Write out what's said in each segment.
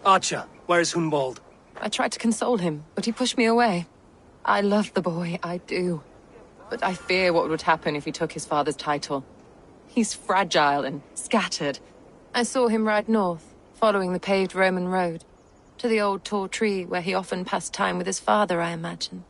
Archer, where is Hunwald? I tried to console him, but he pushed me away. I love the boy, I do. But I fear what would happen if he took his father's title. He's fragile and scattered. I saw him ride north, following the paved Roman road. To the old tall tree where he often passed time with his father, I imagine.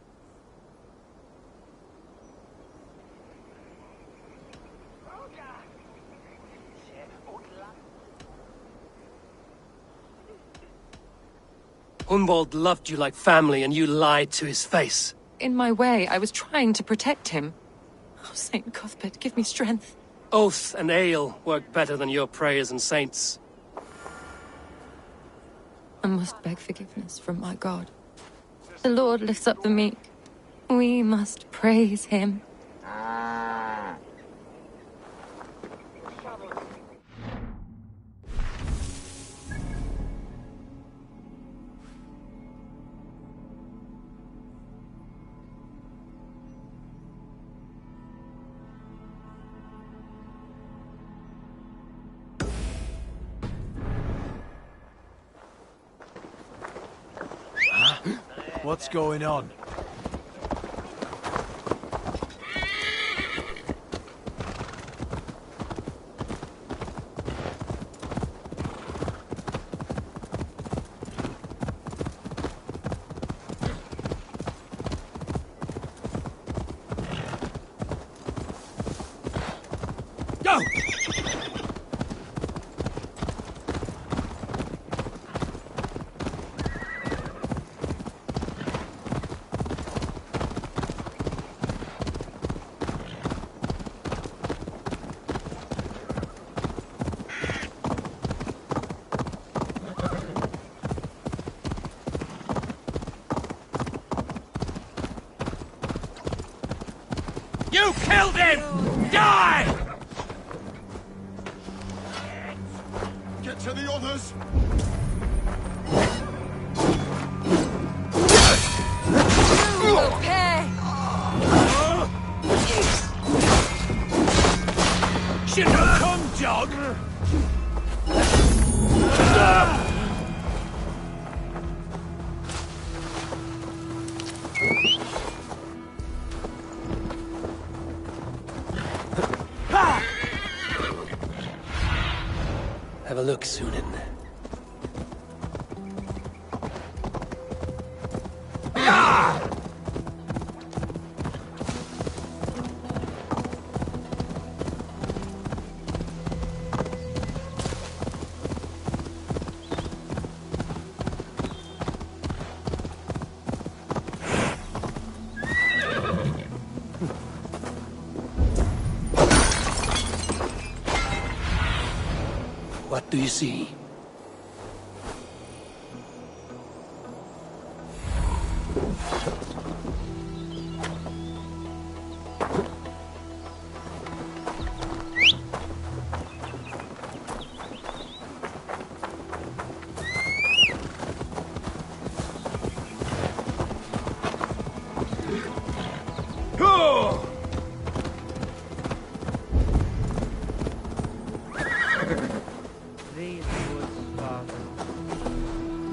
Hunwald loved you like family, and you lied to his face. In my way, I was trying to protect him. Oh, Saint Cuthbert, give me strength. Oath and ale work better than your prayers and saints. I must beg forgiveness from my God. The Lord lifts up the meek. We must praise him. What's going on? Go! You killed him! Die! Get to the others! You will pay! Shit, come, dog! Have a look, Sunan. What do you see? These woods, Father.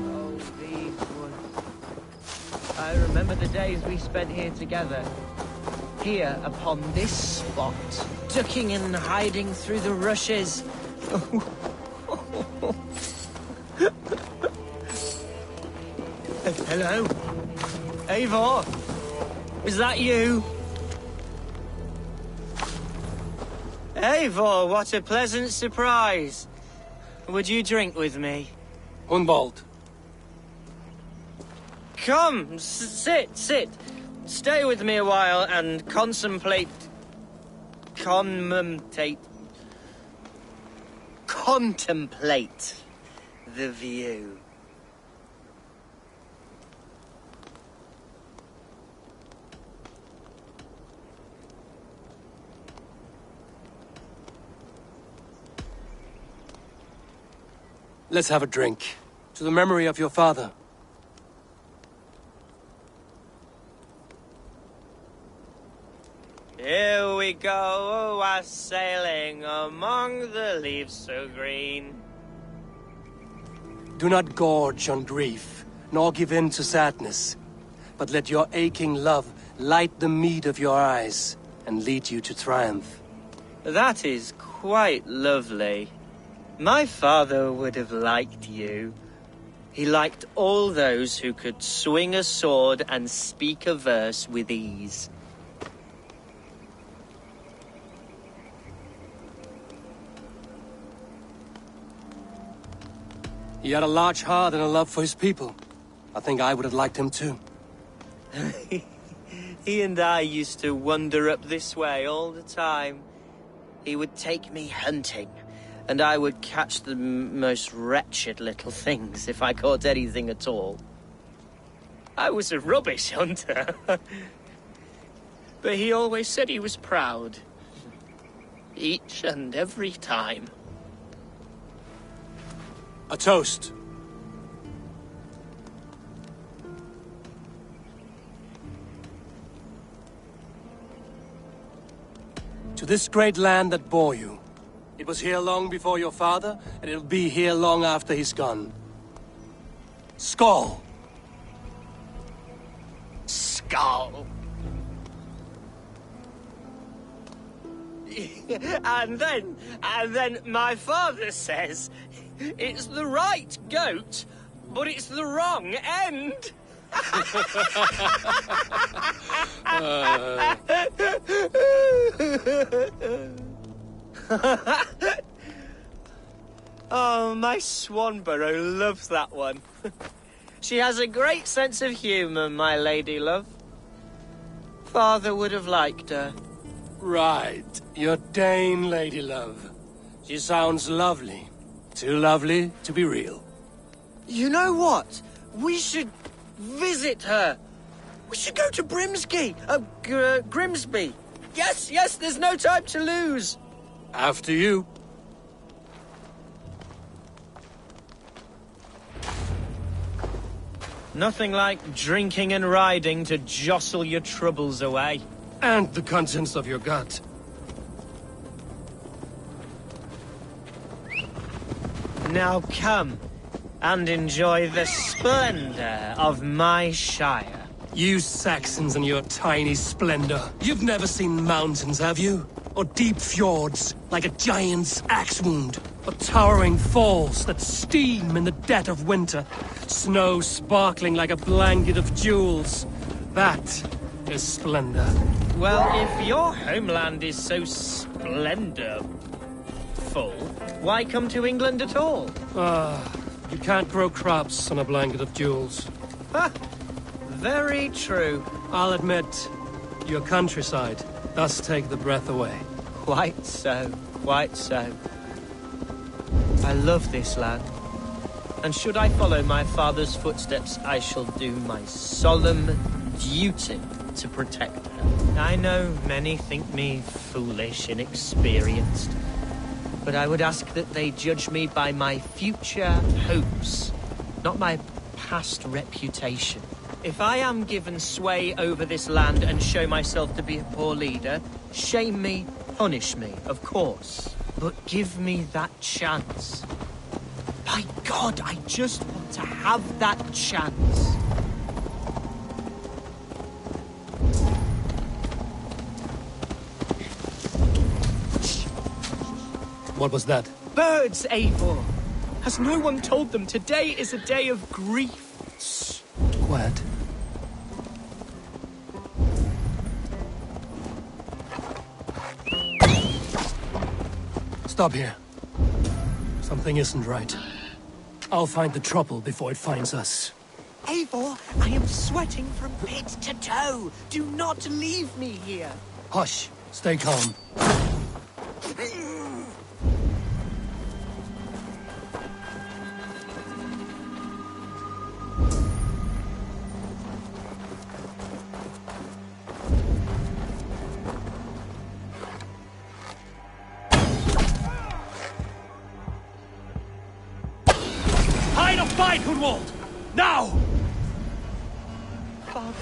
Oh, these woods. I remember the days we spent here together. Here, upon this spot, ducking and hiding through the rushes. Hello? Eivor? Is that you? Eivor, what a pleasant surprise. Would you drink with me? Hunwald. Come, sit. Stay with me a while and contemplate the view. Let's have a drink. To the memory of your father. Here we go, a sailing among the leaves so green. Do not gorge on grief, nor give in to sadness, but let your aching love light the mead of your eyes and lead you to triumph. That is quite lovely. My father would have liked you. He liked all those who could swing a sword and speak a verse with ease. He had a large heart and a love for his people. I think I would have liked him too. He and I used to wander up this way all the time. He would take me hunting, and I would catch the most wretched little things if I caught anything at all. I was a rubbish hunter. But he always said he was proud. Each and every time. A toast. To this great land that bore you. It was here long before your father, and it'll be here long after he's gone. Skull! Skull. And then my father says, it's the right goat, but it's the wrong end. Oh, my Swanborough loves that one. She has a great sense of humour, my lady love. Father would have liked her. Right, your Dane lady love. She sounds lovely. Too lovely to be real. You know what? We should visit her. We should go to Grimsby. Yes, there's no time to lose. After you. Nothing like drinking and riding to jostle your troubles away. And the contents of your gut. Now come and enjoy the splendor of my shire. You Saxons and your tiny splendor. You've never seen mountains, have you? Or deep fjords, like a giant's axe wound. Or towering falls that steam in the dead of winter. Snow sparkling like a blanket of jewels. That is splendor. Well, if your homeland is so splendorful, why come to England at all? You can't grow crops on a blanket of jewels. Ha! Very true. I'll admit, your countryside does take the breath away. Quite so, quite so. I love this land. And should I follow my father's footsteps, I shall do my solemn duty to protect her. I know many think me foolish, inexperienced, but I would ask that they judge me by my future hopes, not my past reputation. If I am given sway over this land and show myself to be a poor leader, shame me, punish me, of course. But give me that chance. By God, I just want to have that chance. What was that? Birds, Eivor! Has no one told them today is a day of grief? Quiet. Stop here. Something isn't right. I'll find the trouble before it finds us. Eivor, I am sweating from head to toe. Do not leave me here. Hush. Stay calm. Hide or fight, Gunwald! Now! Father,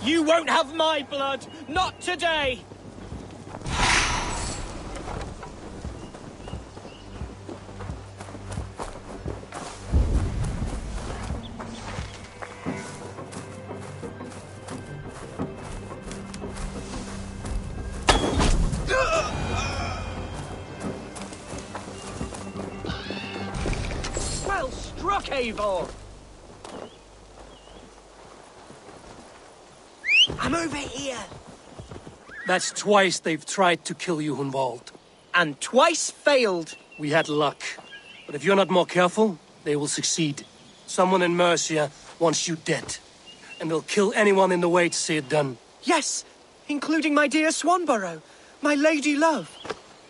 You won't have my blood! Not today! Well struck, Eivor! I'm over here! That's twice they've tried to kill you, Hunwald. And twice failed! We had luck. But if you're not more careful, they will succeed. Someone in Mercia wants you dead. And they'll kill anyone in the way to see it done. Yes, including my dear Swanborough, my lady love.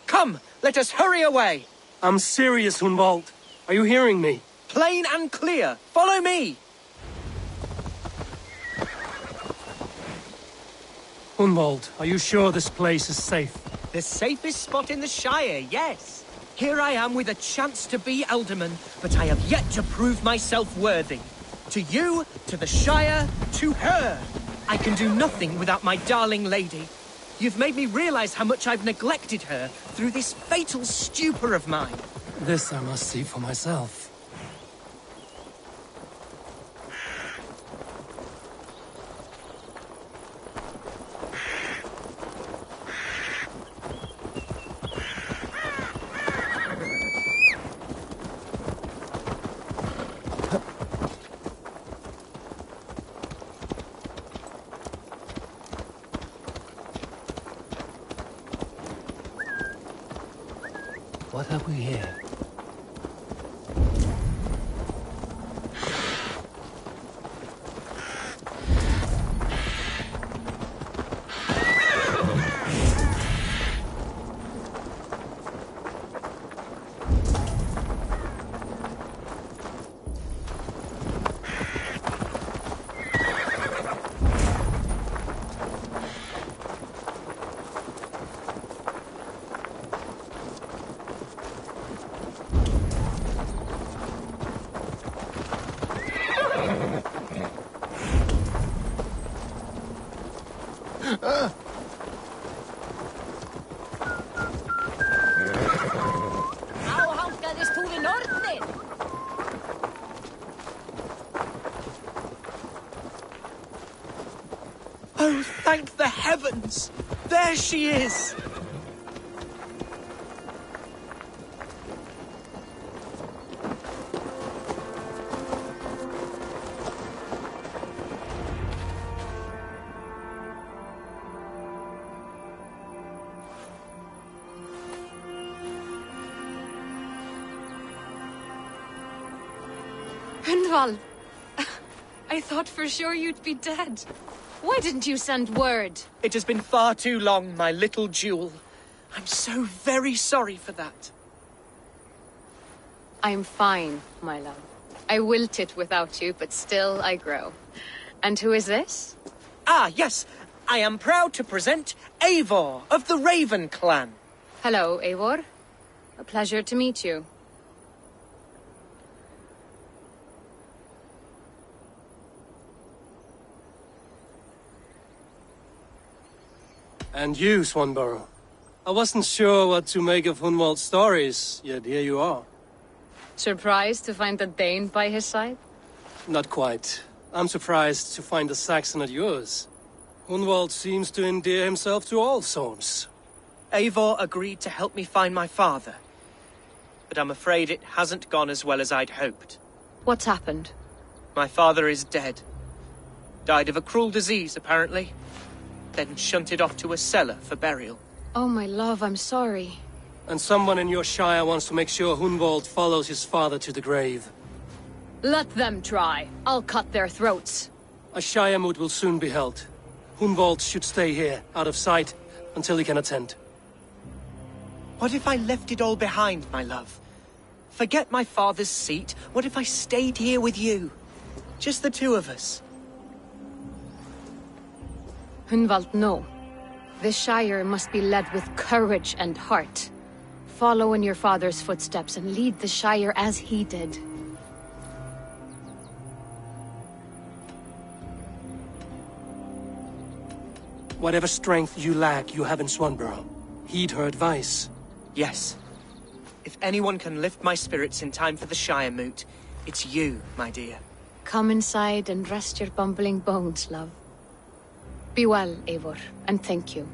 Come, let us hurry away! I'm serious, Hunwald. Are you hearing me? Plain and clear, follow me! Hunwald, are you sure this place is safe? The safest spot in the Shire, yes. Here I am with a chance to be Alderman, but I have yet to prove myself worthy. To you, to the Shire, to her. I can do nothing without my darling lady. You've made me realize how much I've neglected her through this fatal stupor of mine. This I must see for myself. What have we here? Oh, thank the heavens! There she is! Hundvald, I thought for sure you'd be dead. Why didn't you send word? It has been far too long, my little jewel. I'm so very sorry for that. I'm fine, my love. I wilted without you, but still I grow. And who is this? Ah, yes. I am proud to present Eivor of the Raven clan. Hello, Eivor. A pleasure to meet you. And you, Swanborough. I wasn't sure what to make of Hunwald's stories, yet here you are. Surprised to find a Dane by his side? Not quite. I'm surprised to find a Saxon at yours. Hunwald seems to endear himself to all souls. Eivor agreed to help me find my father. But I'm afraid it hasn't gone as well as I'd hoped. What's happened? My father is dead. Died of a cruel disease, apparently. Then shunted off to a cellar for burial. Oh, my love, I'm sorry. And someone in your shire wants to make sure Hunwald follows his father to the grave. Let them try. I'll cut their throats. A shire moot will soon be held. Hunwald should stay here, out of sight, until he can attend. What if I left it all behind, my love? Forget my father's seat. What if I stayed here with you? Just the two of us. Hunwald, no. The Shire must be led with courage and heart. Follow in your father's footsteps and lead the Shire as he did. Whatever strength you lack, you have in Swanborough. Heed her advice. Yes. If anyone can lift my spirits in time for the Shire moot, it's you, my dear. Come inside and rest your bumbling bones, love. Be well, Eivor, and thank you.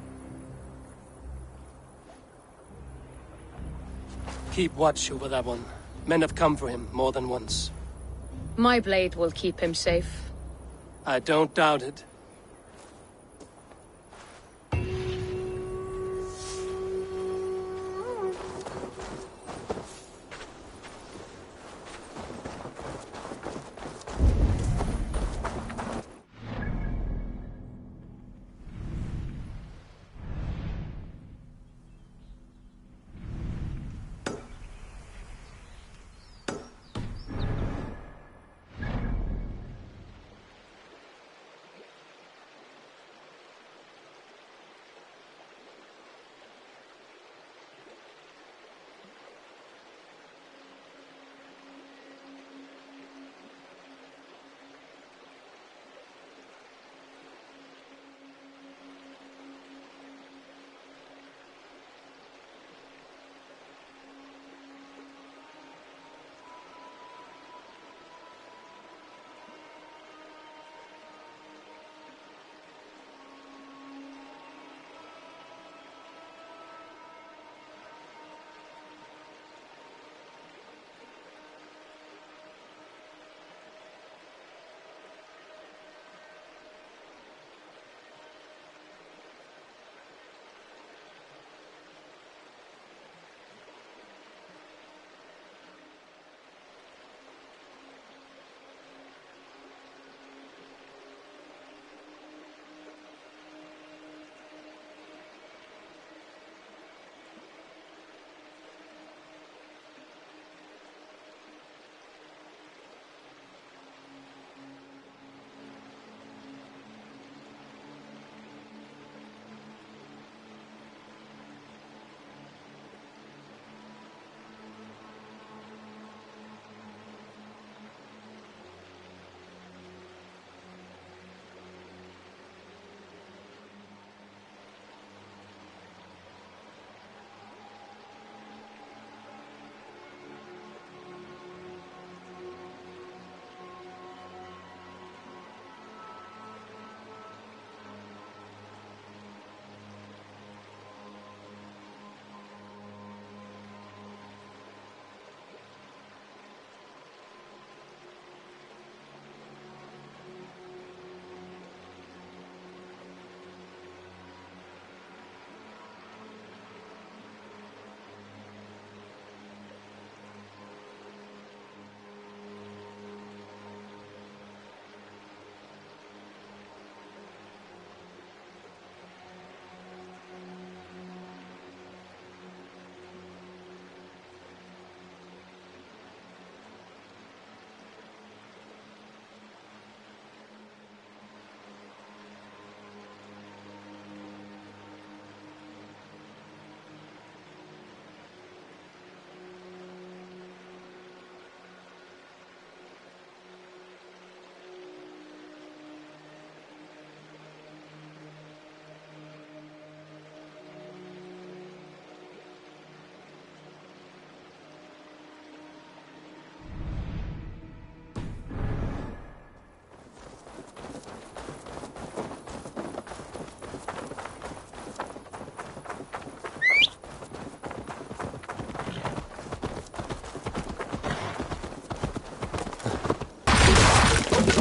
Keep watch over that one. Men have come for him more than once. My blade will keep him safe. I don't doubt it.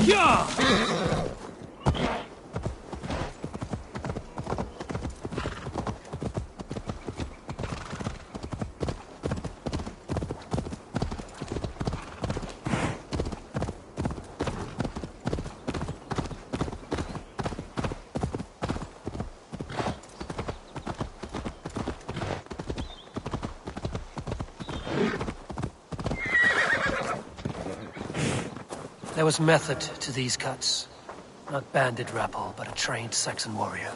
Yeah! There was method to these cuts. Not bandit rabble, but a trained Saxon warrior.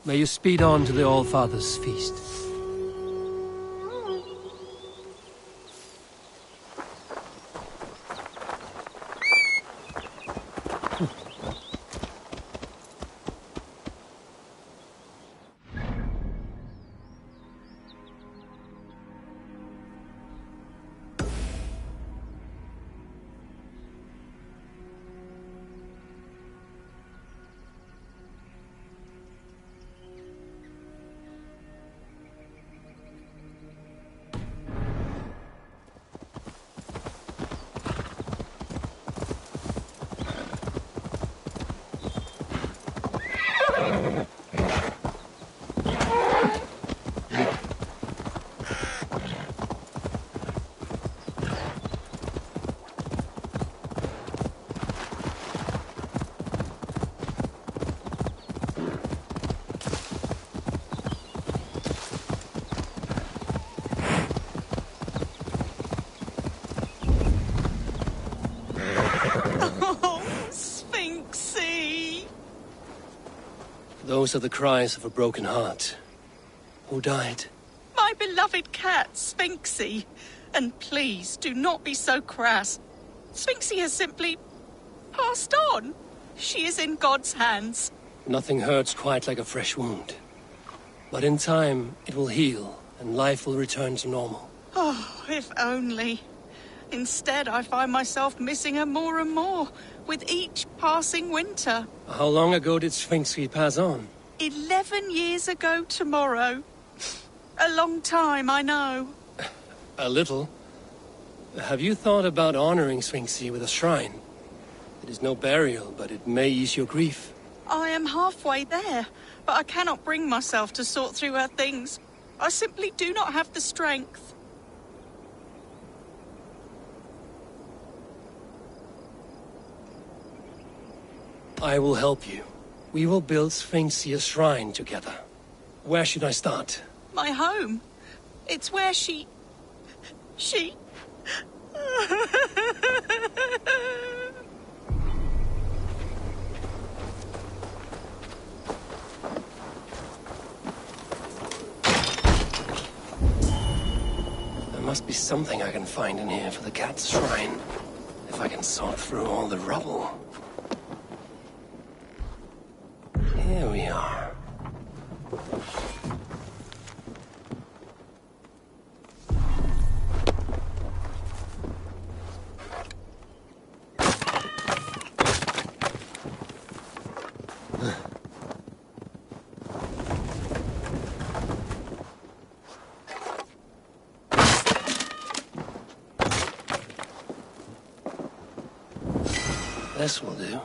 May you speed on to the All-Father's feast. Those are the cries of a broken heart. Who died? My beloved cat, Sphinxie. And please, do not be so crass. Sphinxie has simply passed on. She is in God's hands. Nothing hurts quite like a fresh wound. But in time, it will heal, and life will return to normal. Oh, if only. Instead, I find myself missing her more and more, with each passing winter. How long ago did Sphinxie pass on? 11 years ago tomorrow. A long time, I know. A little. Have you thought about honoring Sphinxie with a shrine? It is no burial, but it may ease your grief. I am halfway there, but I cannot bring myself to sort through her things. I simply do not have the strength. I will help you. We will build Sphinxie a shrine together. Where should I start? My home. It's where she... There must be something I can find in here for the cat's shrine. If I can sort through all the rubble. Here we are. This will do.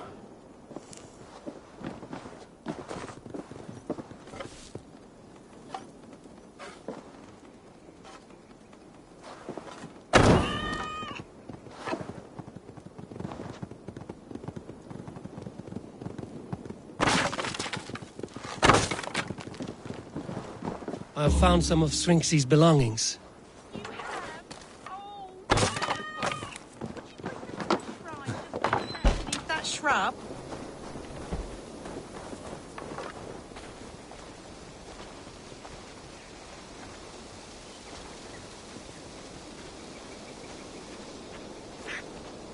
I've found some of Sphinxie's belongings. You have? Oh, beneath that shrub.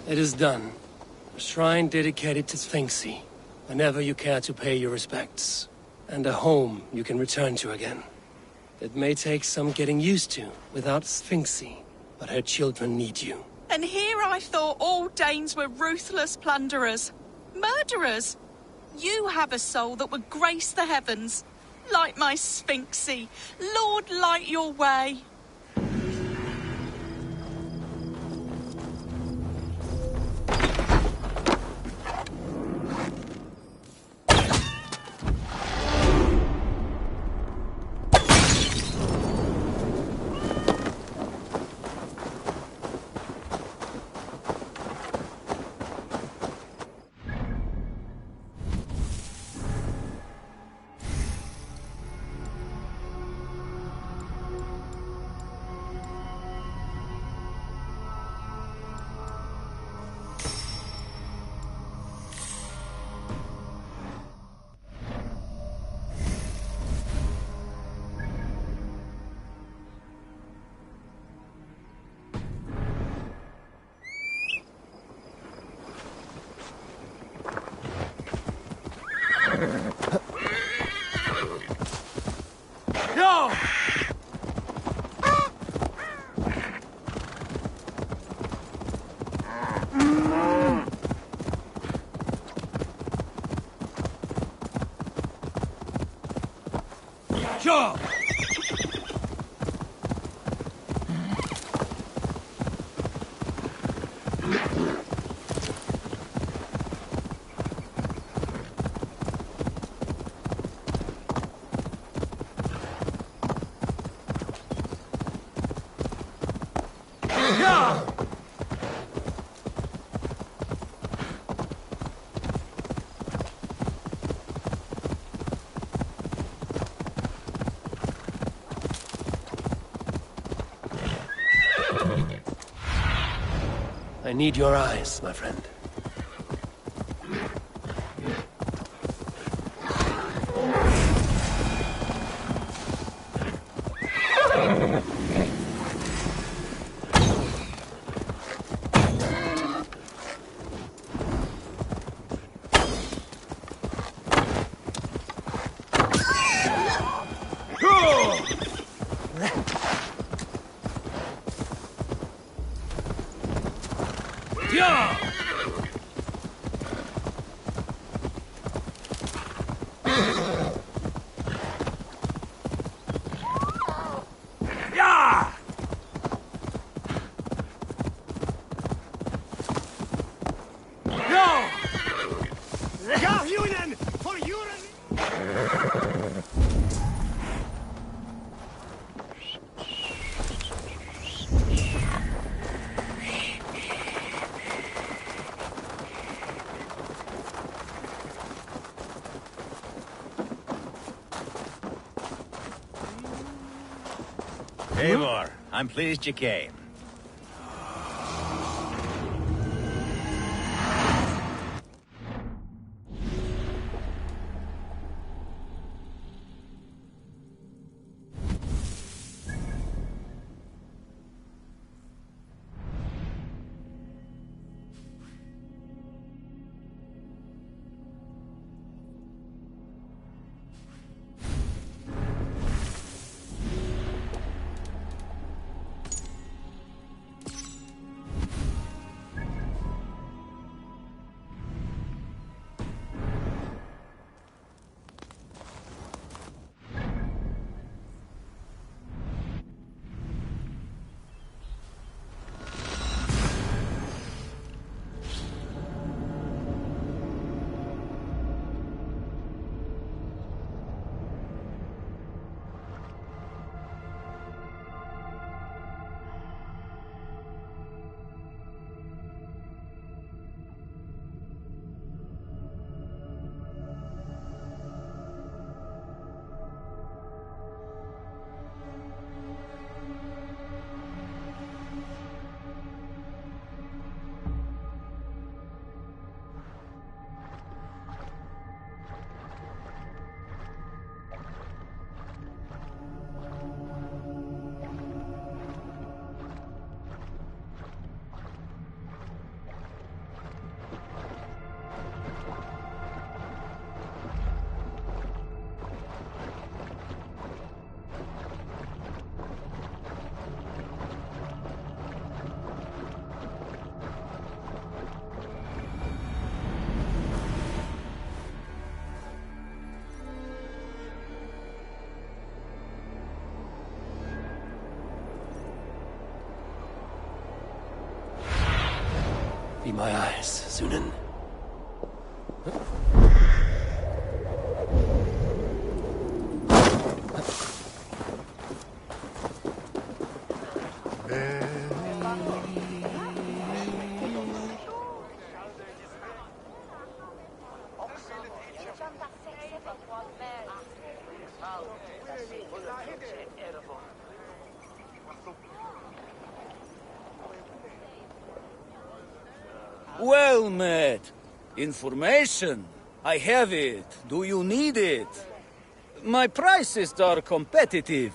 It is done. A shrine dedicated to Sphinxy, whenever you care to pay your respects. And a home you can return to again. It may take some getting used to without Sphinxy, but her children need you. And here I thought all Danes were ruthless plunderers. Murderers. You have a soul that would grace the heavens. Like my Sphinxy. Lord, light your way. No! Sure! I need your eyes, my friend. Eivor, I'm pleased you came. my eyes, Zunin. Well met. Information. I have it. Do you need it? My prices are competitive.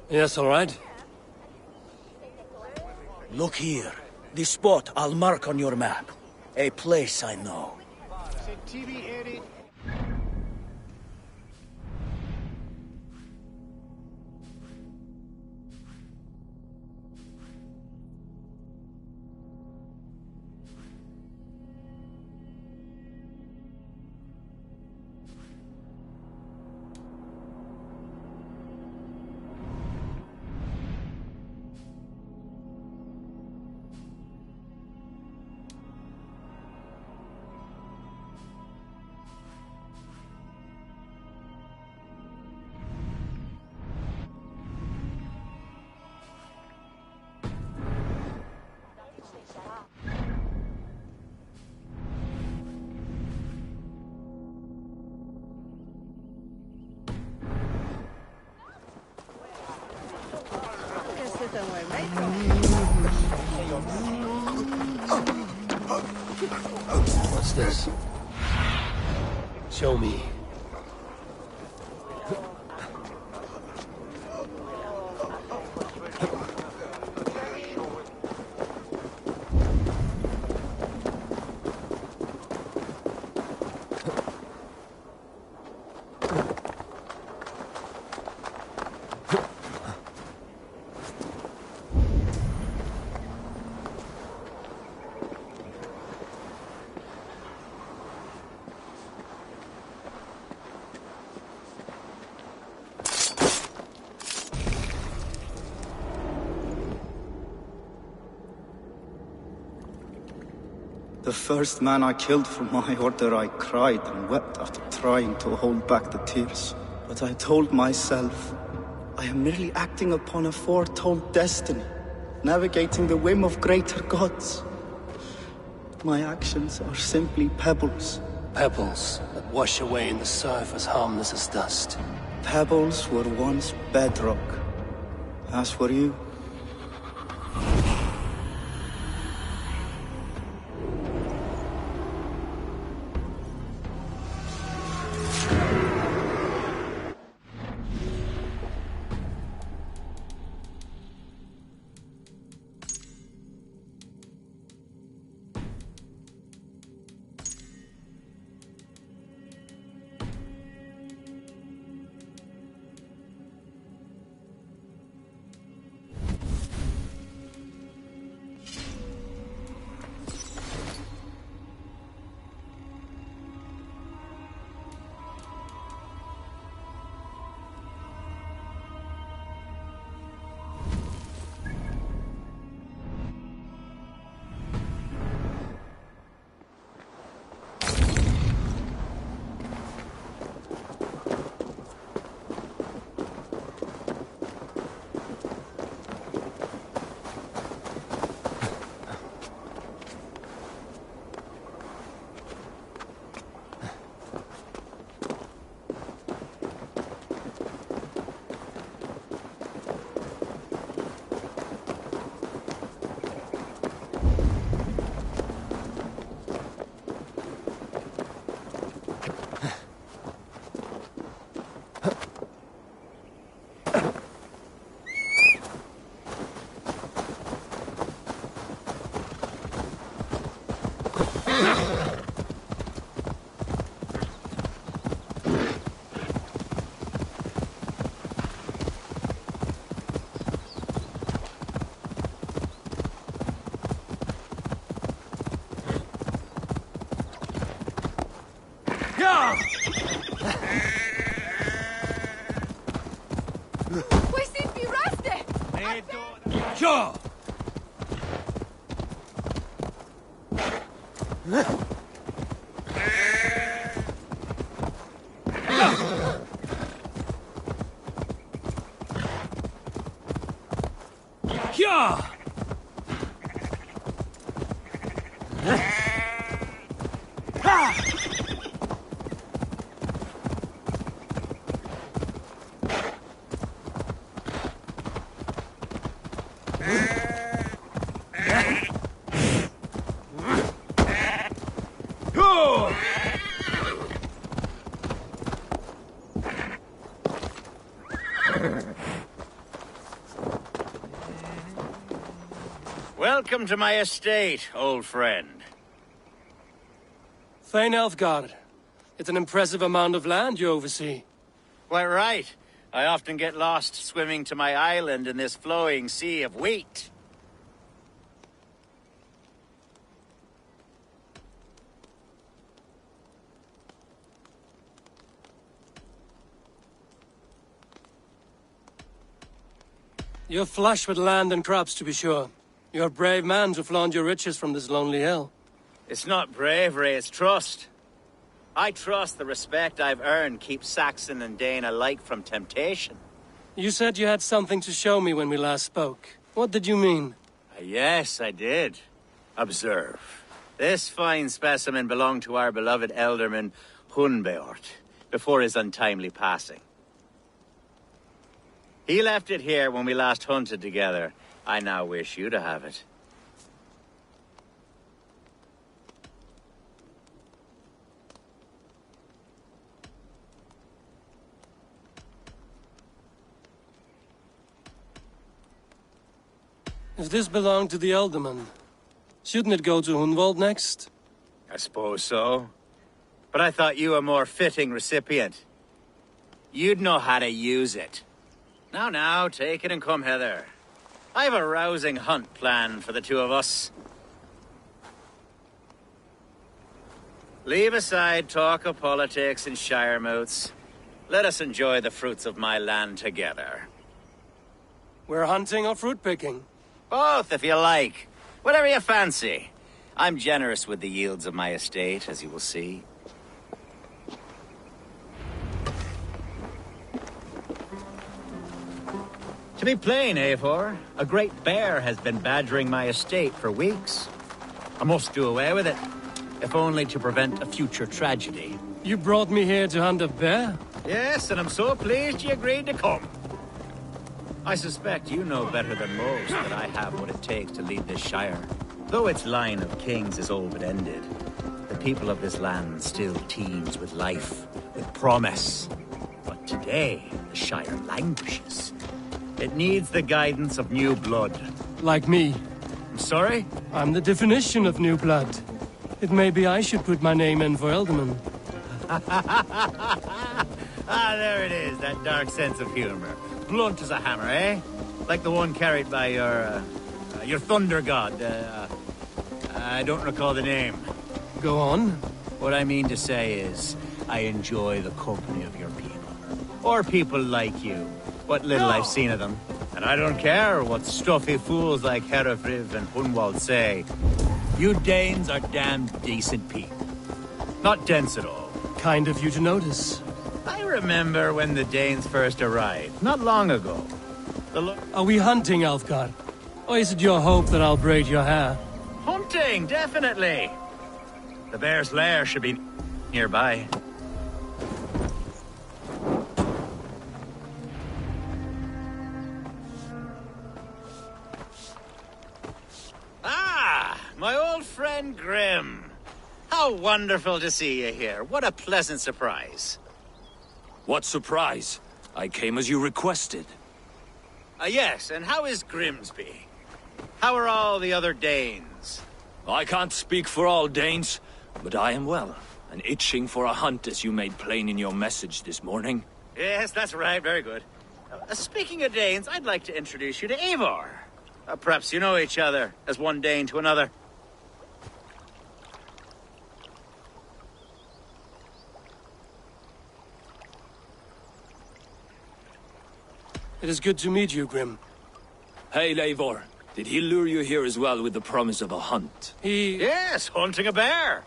Yes, all right. Look here. This spot I'll mark on your map. A place I know. What's this? Show me. The first man I killed for my order, I cried and wept after trying to hold back the tears. But I told myself, I am merely acting upon a foretold destiny, navigating the whim of greater gods. My actions are simply pebbles. Pebbles that wash away in the surf as harmless as dust. Pebbles were once bedrock, as were you. Yeah! Welcome to my estate, old friend. Thane Elfgard. It's an impressive amount of land you oversee. Quite right. I often get lost swimming to my island in this flowing sea of wheat. You're flush with land and crops, to be sure. You're a brave man to flaunt your riches from this lonely hill. It's not bravery, it's trust. I trust the respect I've earned keeps Saxon and Dane alike from temptation. You said you had something to show me when we last spoke. What did you mean? Yes, I did. Observe. This fine specimen belonged to our beloved elderman, Hunbeort, before his untimely passing. He left it here when we last hunted together. I now wish you to have it. If this belonged to the Elderman, shouldn't it go to Hunwald next? I suppose so. But I thought you a more fitting recipient. You'd know how to use it. Now, take it and come hither. I've a rousing hunt planned for the two of us. Leave aside talk of politics and shire moots. Let us enjoy the fruits of my land together. We're hunting or fruit picking? Both, if you like. Whatever you fancy. I'm generous with the yields of my estate, as you will see. To be plain, Eivor, a great bear has been badgering my estate for weeks. I must do away with it, if only to prevent a future tragedy. You brought me here to hunt a bear? Yes, and I'm so pleased you agreed to come. I suspect you know better than most that I have what it takes to lead this shire. Though its line of kings is all but ended, the people of this land still teems with life, with promise. But today, the shire languishes. It needs the guidance of new blood. Like me. I'm sorry? I'm the definition of new blood. It may be I should put my name in for Elderman. Ah, there it is, that dark sense of humor. Blunt as a hammer, eh? Like the one carried by your thunder god. I don't recall the name. Go on. What I mean to say is, I enjoy the company of your people. Or people like you. What little I've seen of them. And I don't care what stuffy fools like Herefriv and Hunwald say. You Danes are damn decent people. Not dense at all. Kind of you to notice. I remember when the Danes first arrived, not long ago. Are we hunting, Alfgar? Or is it your hope that I'll braid your hair? Hunting, definitely. The bear's lair should be nearby. Ah, my old friend Grim. How wonderful to see you here. What a pleasant surprise. What surprise? I came as you requested. Yes, and how is Grimsby? How are all the other Danes? I can't speak for all Danes, but I am well, and itching for a hunt as you made plain in your message this morning. Yes, that's right, very good. Speaking of Danes, I'd like to introduce you to Eivor. Perhaps you know each other, as one Dane to another. It is good to meet you, Grim. Hail, Eivor. Did he lure you here as well with the promise of a hunt? Yes, hunting a bear.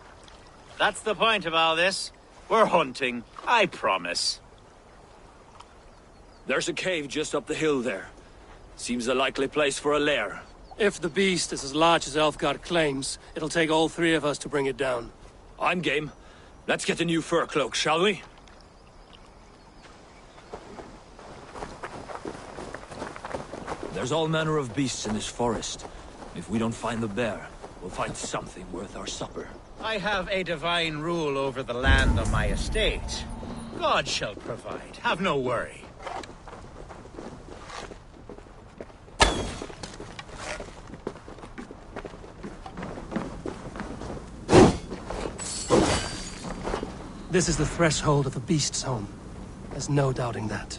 That's the point of all this. We're hunting, I promise. There's a cave just up the hill there. Seems a likely place for a lair. If the beast is as large as Elfgard claims, it'll take all three of us to bring it down. I'm game. Let's get a new fur cloak, shall we? There's all manner of beasts in this forest. If we don't find the bear, we'll find something worth our supper. I have a divine rule over the land on my estate. God shall provide. Have no worry. This is the threshold of the beast's home. There's no doubting that.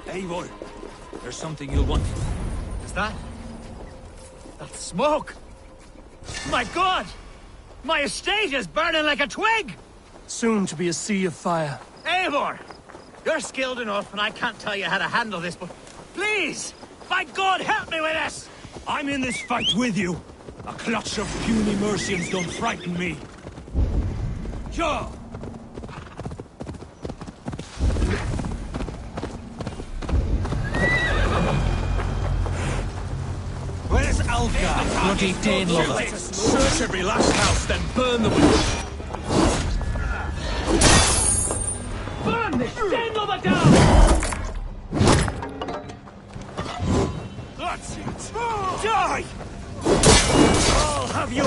Eivor, there's something you'll want. Is that? That's smoke! My God! My estate is burning like a twig! Soon to be a sea of fire. Eivor! You're skilled enough, and I can't tell you how to handle this, but please! By God, help me with this! I'm in this fight with you! A clutch of puny Mercians don't frighten me. Sure! Where's Algar? Bloody Dane lover. Search every last house, then burn them with... Burn this Dane lover down! That's it! Die! I'll have your...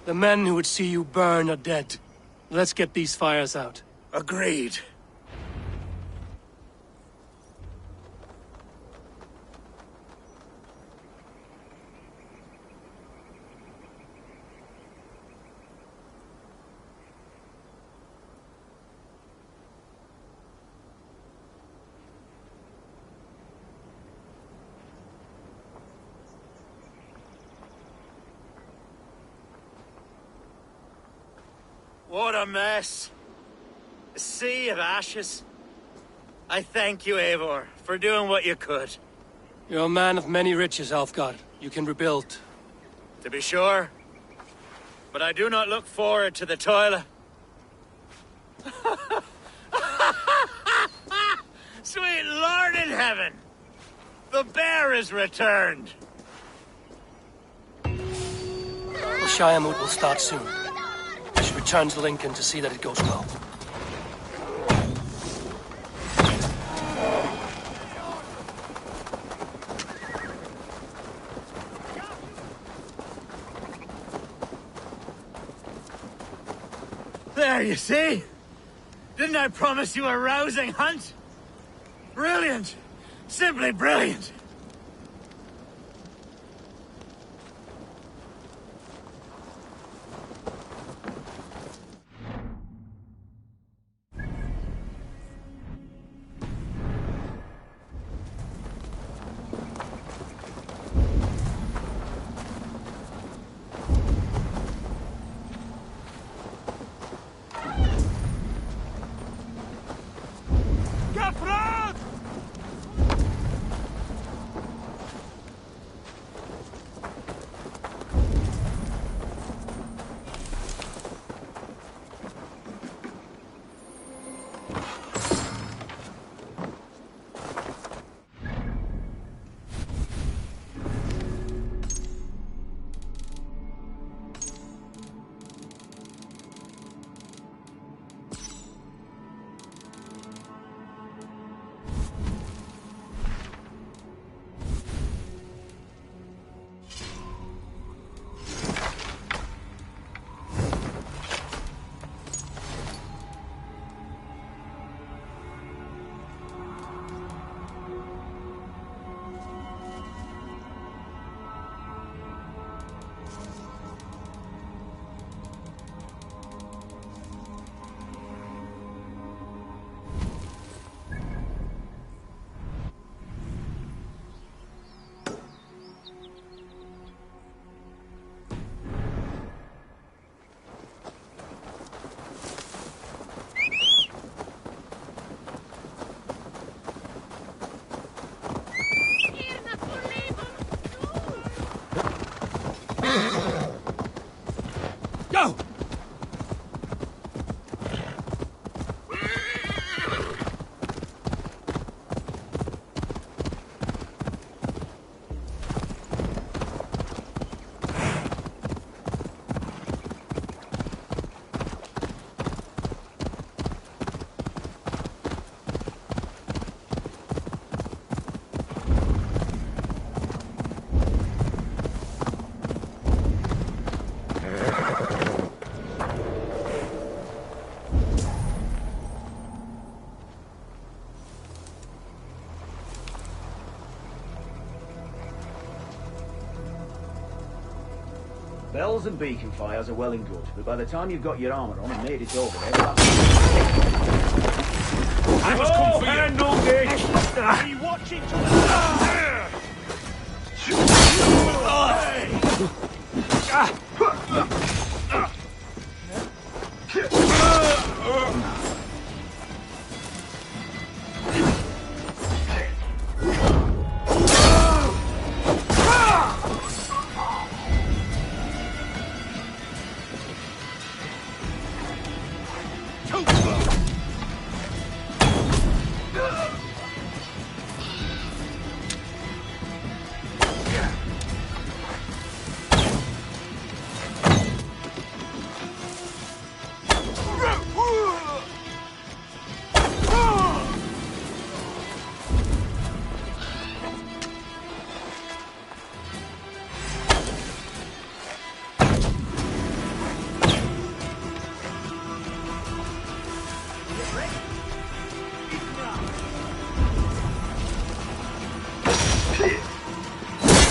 The men who would see you burn are dead. Let's get these fires out. Agreed. What a mess. A sea of ashes. I thank you, Eivor, for doing what you could. You're a man of many riches, Alfgard. You can rebuild. To be sure. But I do not look forward to the toil. Sweet Lord in heaven! The bear is returned! The Shire moot will start soon. I should return to Lincoln to see that it goes well. There, you see? Didn't I promise you a rousing hunt? Brilliant! Simply brilliant! Go! Bells and beacon fires are well and good, but by the time you've got your armour on and made it over there, I must come for you! Handle this! Are you watching to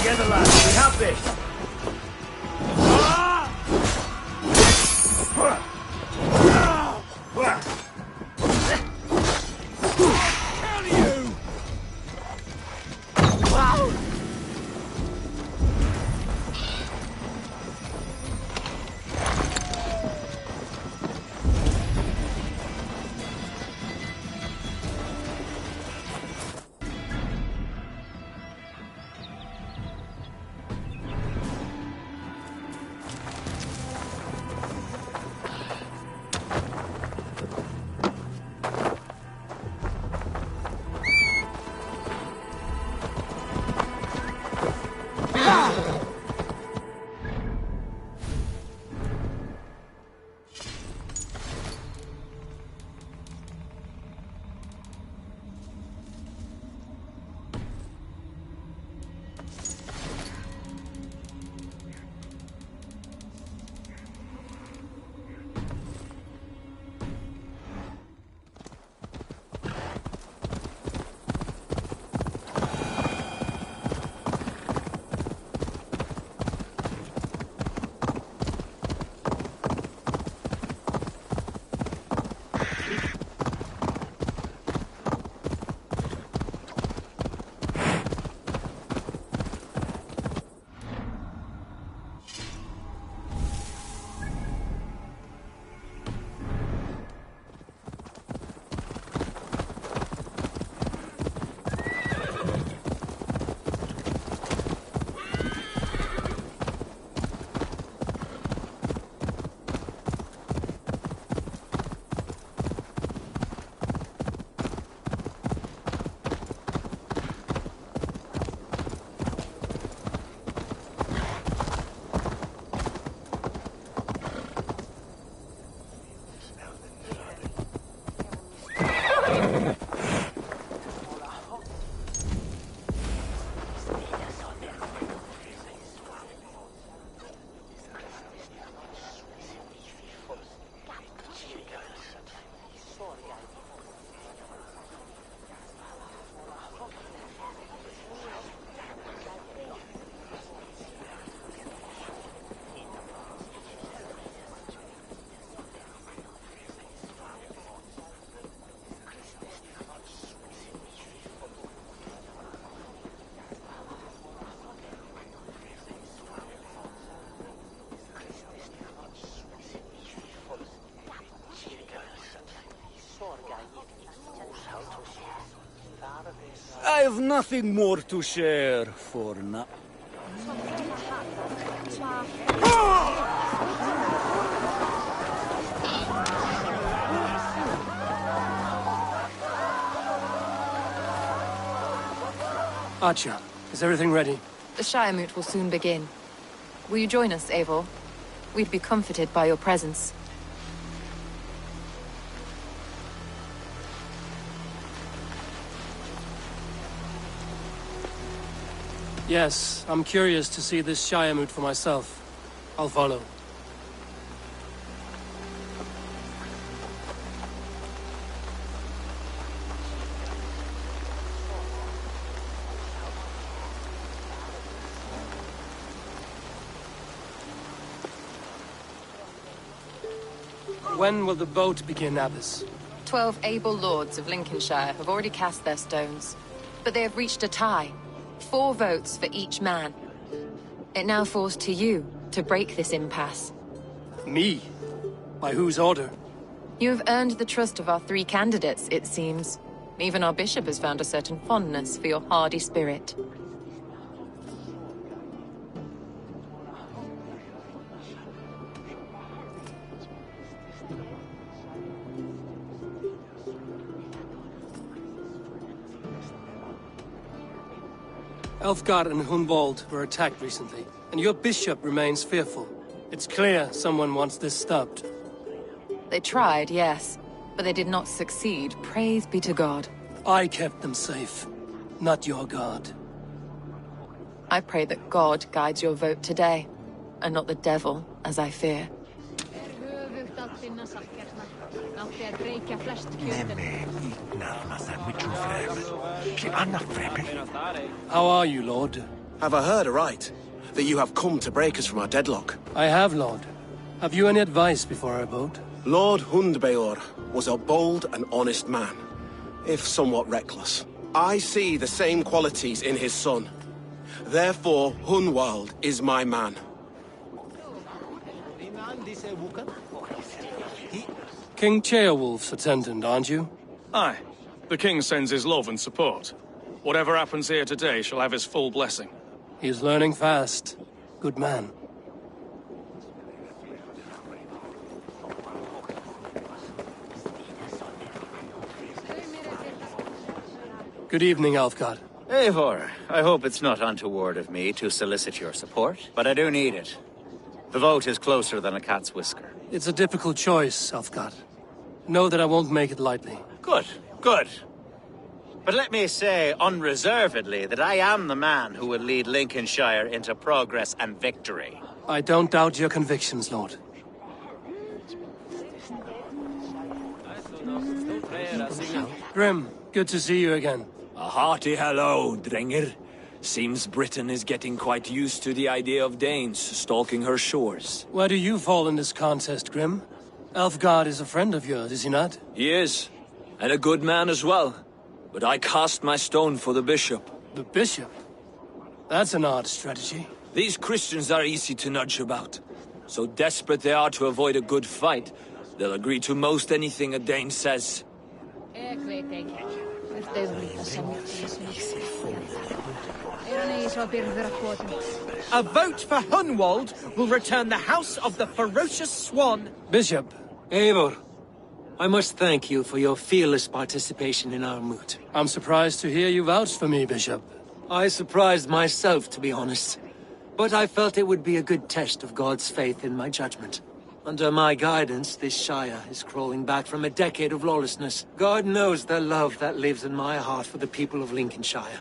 together, lads. We have this. I have nothing more to share for now. Archer, is everything ready? The Shire Moot will soon begin. Will you join us, Eivor? We'd be comforted by your presence. Yes, I'm curious to see this Shire Moot for myself. I'll follow. When will the vote begin, Abbess? 12 able lords of Lincolnshire have already cast their stones, but they have reached a tie. 4 votes for each man. It now falls to you to break this impasse. Me? By whose order? You have earned the trust of our 3 candidates, it seems. Even our bishop has found a certain fondness for your hardy spirit. Elfgard and Hunwald were attacked recently, and your bishop remains fearful. It's clear someone wants this stopped. They tried, yes, but they did not succeed. Praise be to God. I kept them safe, not your God. I pray that God guides your vote today, and not the devil, as I fear. How are you, Lord? Have I heard aright? That you have come to break us from our deadlock? I have, Lord. Have you any advice before our vote? Lord Hundbeor was a bold and honest man, if somewhat reckless. I see the same qualities in his son. Therefore, Hunwald is my man. King Ceolwulf's attendant, aren't you? Aye. The king sends his love and support. Whatever happens here today shall have his full blessing. He's learning fast. Good man. Good evening, Alfgard. Eivor, I hope it's not untoward of me to solicit your support, but I do need it. The vote is closer than a cat's whisker. It's a difficult choice, Alfgard. Know that I won't make it lightly. Good, good. But let me say unreservedly that I am the man who will lead Lincolnshire into progress and victory. I don't doubt your convictions, Lord. Grim, good to see you again. A hearty hello, Drenger. Seems Britain is getting quite used to the idea of Danes stalking her shores. Where do you fall in this contest, Grim? Elfgard is a friend of yours, is he not? He is, and a good man as well. But I cast my stone for the bishop. The bishop? That's an odd strategy. These Christians are easy to nudge about. So desperate they are to avoid a good fight, they'll agree to most anything a Dane says. A vote for Hunwald will return the House of the Ferocious Swan. Bishop. Eivor, I must thank you for your fearless participation in our moot. I'm surprised to hear you vouch for me, Bishop. I surprised myself, to be honest. But I felt it would be a good test of God's faith in my judgment. Under my guidance, this Shire is crawling back from a decade of lawlessness. God knows the love that lives in my heart for the people of Lincolnshire.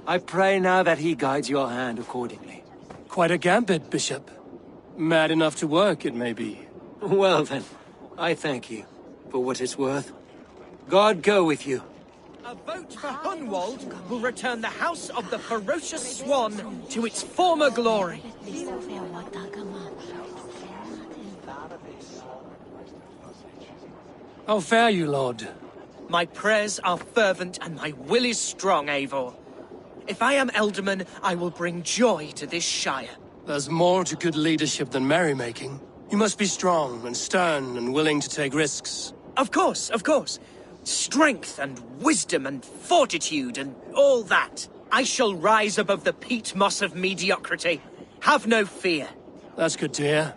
I pray now that he guides your hand accordingly. Quite a gambit, Bishop. Mad enough to work, it may be. Well then, I thank you, for what it's worth. God go with you. A vote for Hunwald will return the House of the Ferocious Swan to its former glory. How fare you, Lord? My prayers are fervent and my will is strong, Eivor. If I am Elderman, I will bring joy to this Shire. There's more to good leadership than merrymaking. You must be strong and stern and willing to take risks. Of course, of course. Strength and wisdom and fortitude and all that. I shall rise above the peat moss of mediocrity. Have no fear. That's good to hear.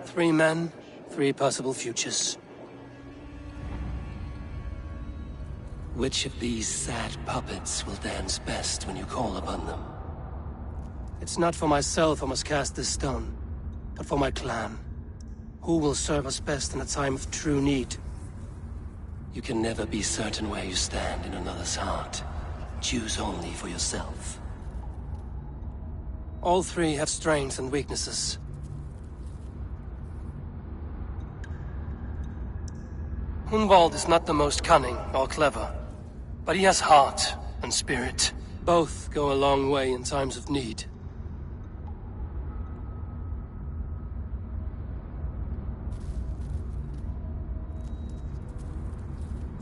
Three men, three possible futures. Which of these sad puppets will dance best when you call upon them? It's not for myself I must cast this stone, but for my clan. Who will serve us best in a time of true need? You can never be certain where you stand in another's heart. Choose only for yourself. All three have strengths and weaknesses. Hunwald is not the most cunning or clever, but he has heart and spirit. Both go a long way in times of need.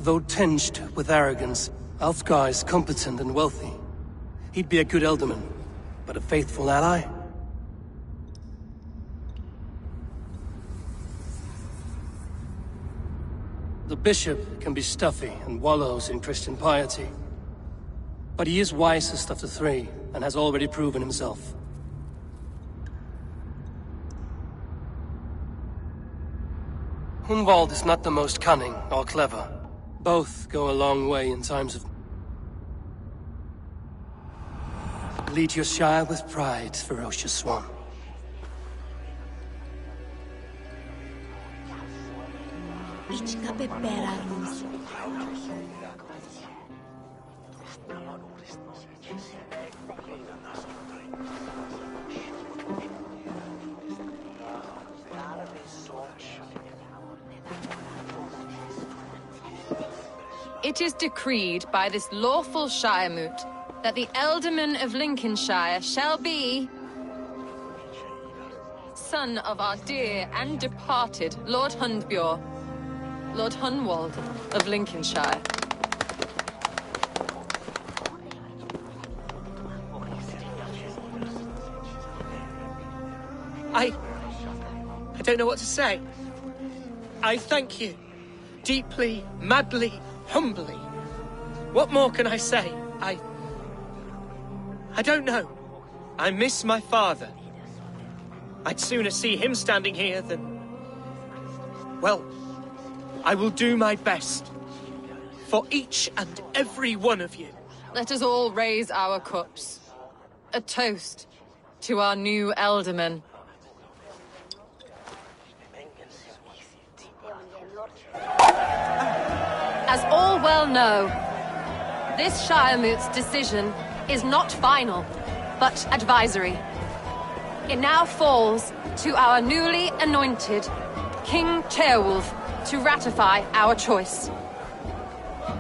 Though tinged with arrogance, Alfgar is competent and wealthy. He'd be a good Elderman, but a faithful ally? The bishop can be stuffy and wallows in Christian piety. But he is wisest of the three, and has already proven himself. Hunwald is not the most cunning or clever. Both go a long way in times of... Lead your shire with pride, ferocious one. It is decreed by this lawful Shiremoot that the Ealdorman of Lincolnshire shall be... son of our dear and departed Lord Hundbjorn, Lord Hunwald of Lincolnshire. I don't know what to say. I thank you. Deeply, madly, humbly. What more can I say? I don't know. I miss my father. I'd sooner see him standing here than... Well, I will do my best. For each and every one of you. Let us all raise our cups. A toast to our new Ealdorman. As all well know, this Shiremoot's decision is not final, but advisory. It now falls to our newly anointed King Ceolwulf to ratify our choice.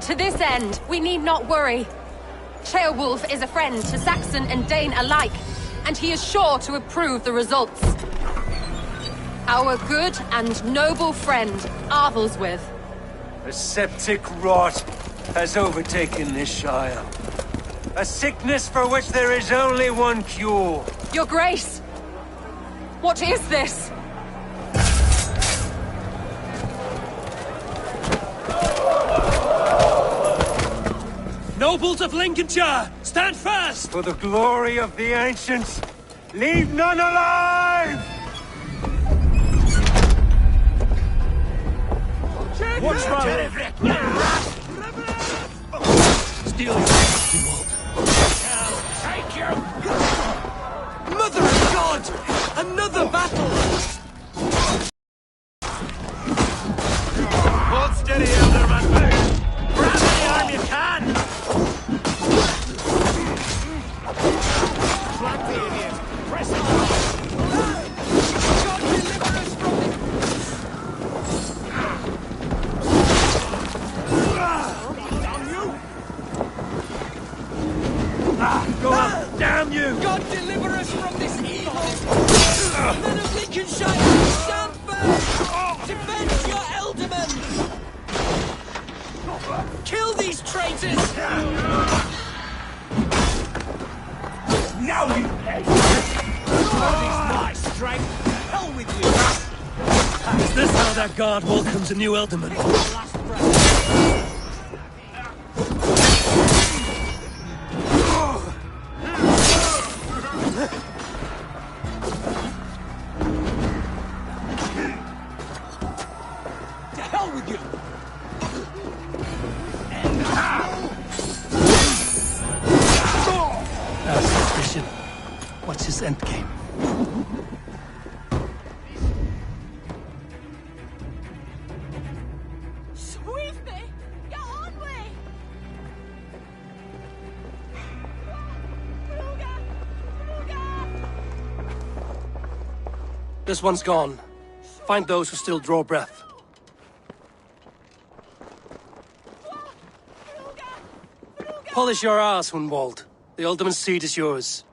To this end, we need not worry. Ceolwulf is a friend to Saxon and Dane alike, and he is sure to approve the results. Our good and noble friend, Arthelswith. A septic rot has overtaken this shire. A sickness for which there is only one cure. Your Grace! What is this? Nobles of Lincolnshire, stand fast! For the glory of the ancients, leave none alive! What's wrong? Steal your Take you! Mother of God! Another battle! Hold steady, Elderman! Grab any arm you can! Flank the idiot! Press on! God deliver us from Go on! Damn you! God deliver us from this evil! Defend your ealdormen! Kill these traitors! Now you pay! Blood my strength! Hell with you! Is this how that guard welcomes a new ealdorman? Last breath. To hell with you! Our suspicion. What's his endgame? Sweep me! Get on me! This one's gone. Find those who still draw breath. Polish your ass, Hunwald. The Alderman's seat is yours.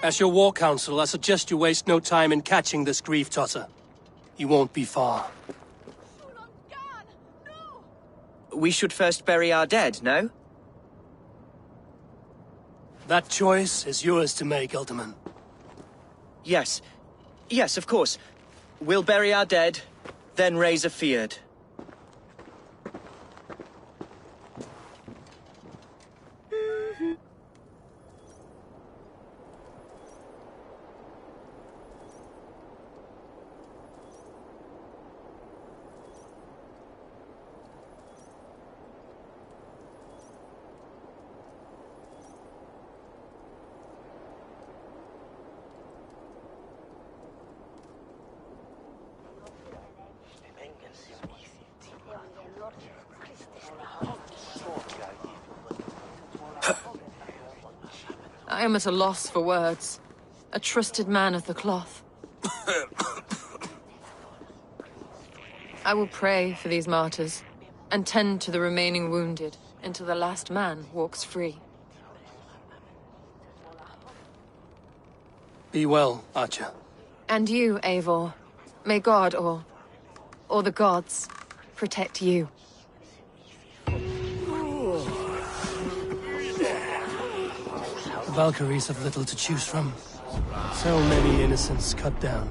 As your war council, I suggest you waste no time in catching this grief tosser. You won't be far. We should first bury our dead, no? That choice is yours to make, Alderman. Yes. Yes, of course. We'll bury our dead, then raise a feared. I am at a loss for words. A trusted man of the cloth. I will pray for these martyrs, and tend to the remaining wounded, until the last man walks free. Be well, Archer. And you, Eivor. May God, or the gods, protect you. The Valkyries have little to choose from. So many innocents cut down.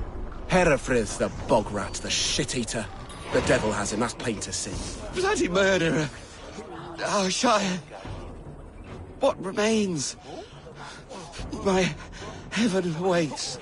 Herefrith, the bog rat, the shit-eater. The devil has him, that's plain to see. Bloody murderer! Our Shire! What remains? My heaven awaits.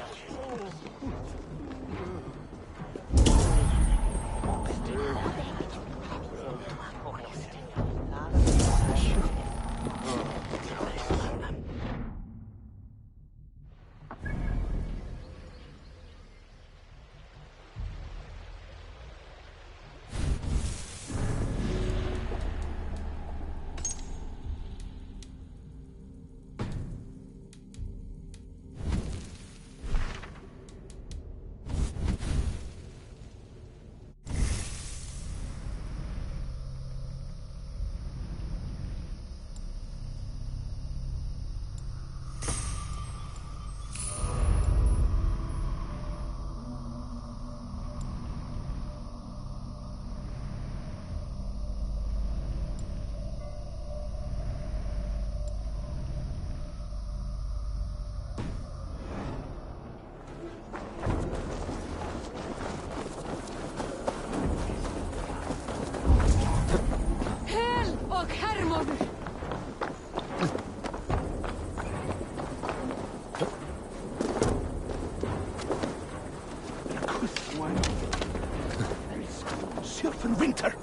Winter.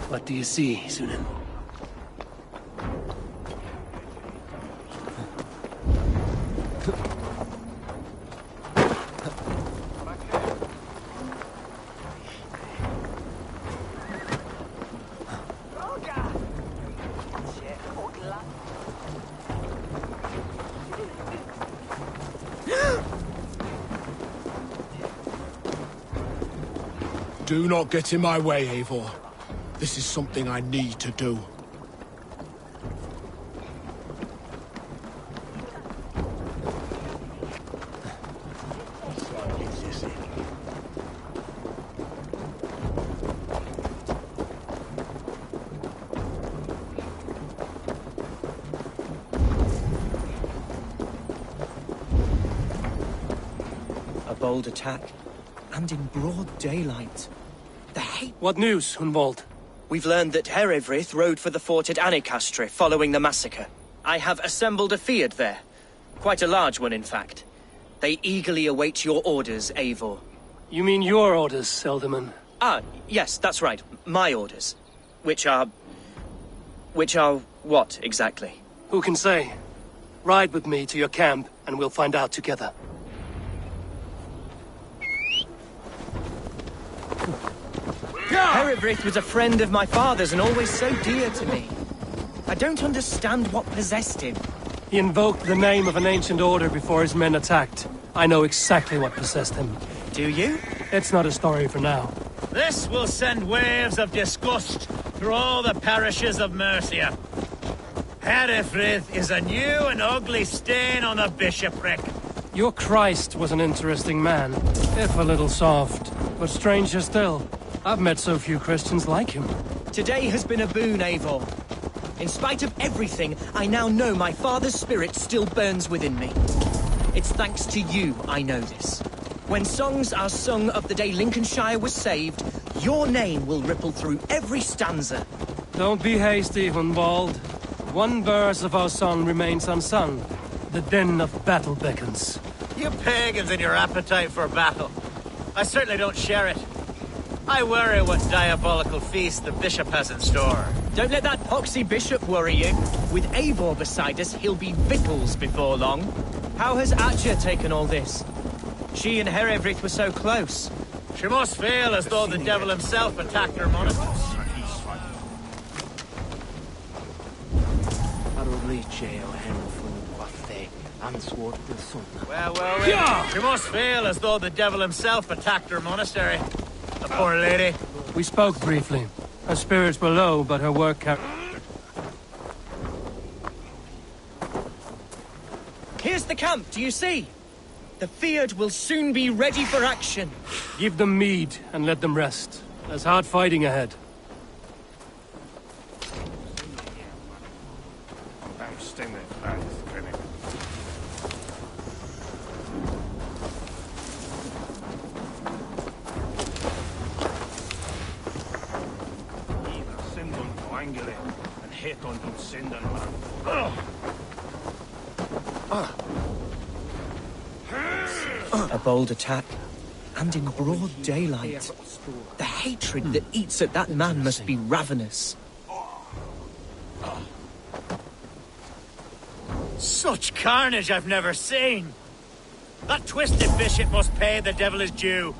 What do you see, Sunan? Do not get in my way, Eivor. This is something I need to do. A bold attack, and in broad daylight. What news, Hunwald? We've learned that Herewrith rode for the fort at Annikastre following the massacre. I have assembled a Field there. Quite a large one, in fact. They eagerly await your orders, Eivor. You mean your orders, Elderman? Ah, yes, that's right. My orders. Which are what, exactly? Who can say? Ride with me to your camp, and we'll find out together. Herewrith was a friend of my father's and always so dear to me. I don't understand what possessed him. He invoked the name of an ancient order before his men attacked. I know exactly what possessed him. Do you? It's not a story for now. This will send waves of disgust through all the parishes of Mercia. Herewrith is a new and ugly stain on the bishopric. Your Christ was an interesting man, if a little soft. But stranger still, I've met so few Christians like him. Today has been a boon, Eivor. In spite of everything, I now know my father's spirit still burns within me. It's thanks to you I know this. When songs are sung of the day Lincolnshire was saved, your name will ripple through every stanza. Don't be hasty, Hunwald. One verse of our song remains unsung. The din of battle beckons. You pagans and your appetite for battle. I certainly don't share it. I worry what diabolical feast the bishop has in store. Don't let that poxy bishop worry you. With Eivor beside us, he'll be victuals before long. How has Atja taken all this? She and Herewrith were so close. She must feel as though the devil himself attacked her monastery. Well. She must feel as though the devil himself attacked her monastery. The poor lady. We spoke briefly. Her spirits were low, but her work carried... Here's the camp, do you see? The Field will soon be ready for action. Give them mead and let them rest. There's hard fighting ahead. A bold attack, and in broad daylight. The hatred that eats at that man must be ravenous. Such carnage I've never seen. That twisted bishop must pay the devil his due.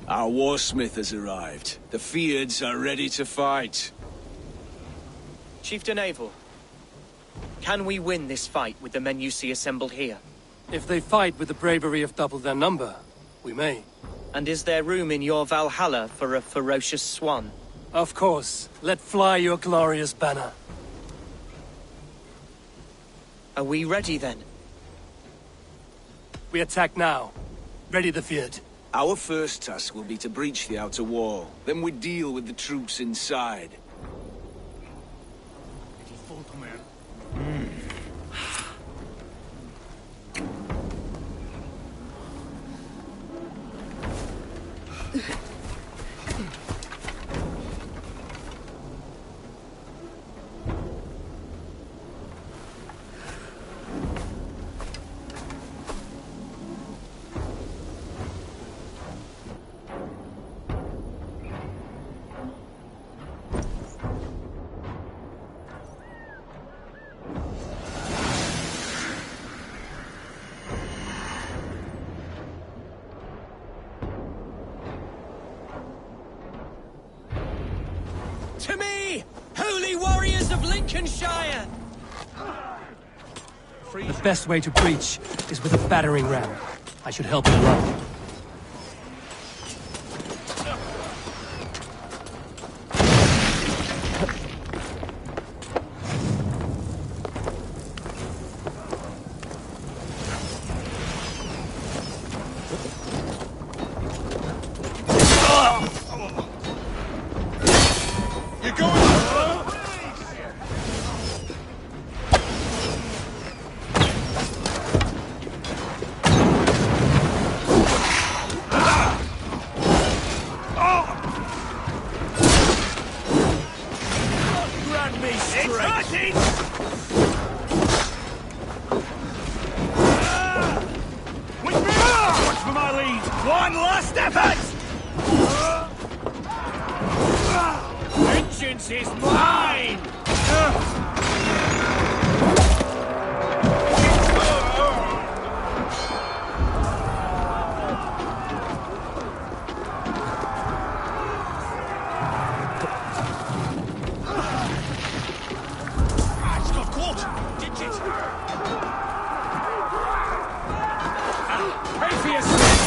Our warsmith has arrived. The Fields are ready to fight. Chieftain Eivor, can we win this fight with the men you see assembled here? If they fight with the bravery of double their number, we may. And is there room in your Valhalla for a ferocious swan? Of course. Let fly your glorious banner. Are we ready then? We attack now. Ready the Field. Our first task will be to breach the outer wall. Then we deal with the troops inside. To me, holy warriors of Lincolnshire! The best way to breach is with a battering ram. I should help you along. One last effort! Vengeance is mine! It's got caught! Ditch it! Pay for your sins!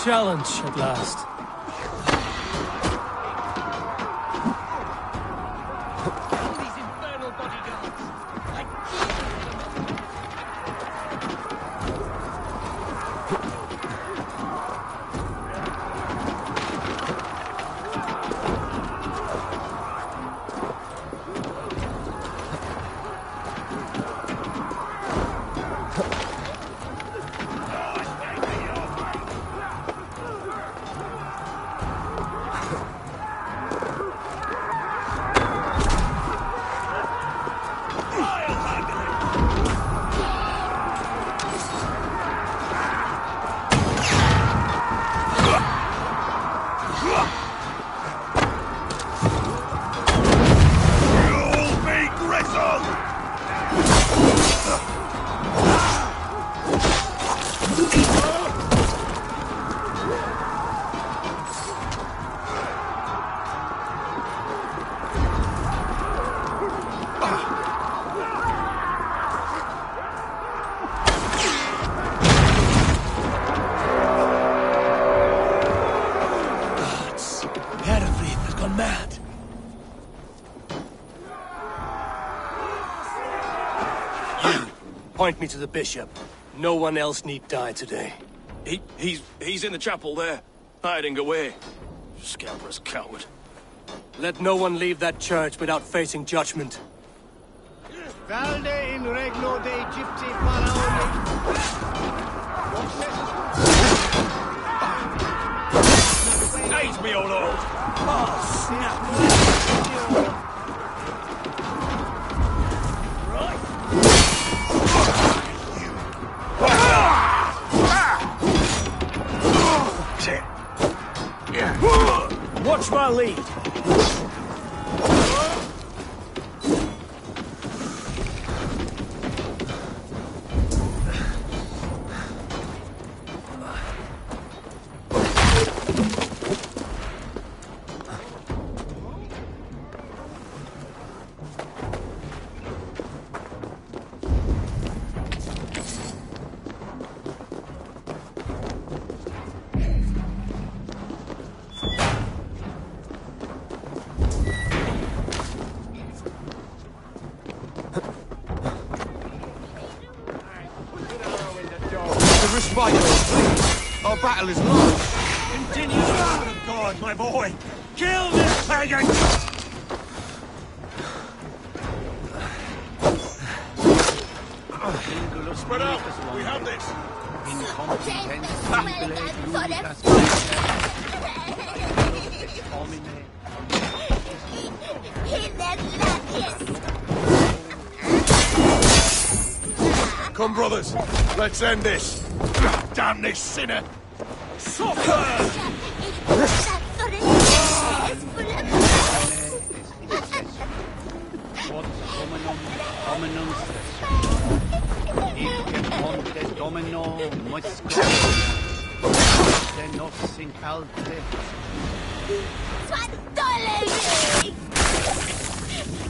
Challenge at last. Point me to the bishop. No one else need die today. He's in the chapel there, hiding away. Scamperous coward. Let no one leave that church without facing judgment. Valde in regno de Egypti Pharaoni. Aid me, O Lord! Oh, snap! Watch my lead. Our battle is lost. Continue the word of God, my boy. Kill this pagan! Spread out. We have this. Come, brothers. Let's end this. Damn this sinner!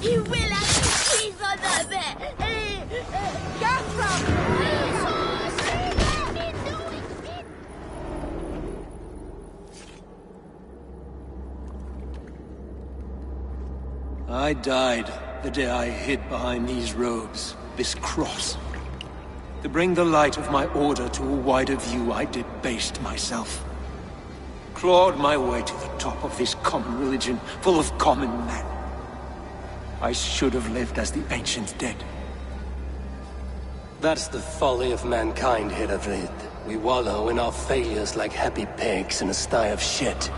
You will have to keep on the bed. I died the day I hid behind these robes, this cross. To bring the light of my order to a wider view, I debased myself. Clawed my way to the top of this common religion, full of common men. I should have lived as the ancients did. That's the folly of mankind, Hiravid. We wallow in our failures like happy pigs in a sty of shit.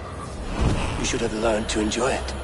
You should have learned to enjoy it.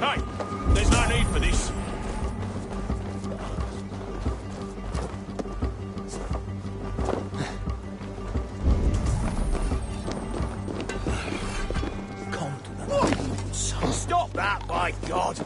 Hey, there's no need for this. Stop that, by God!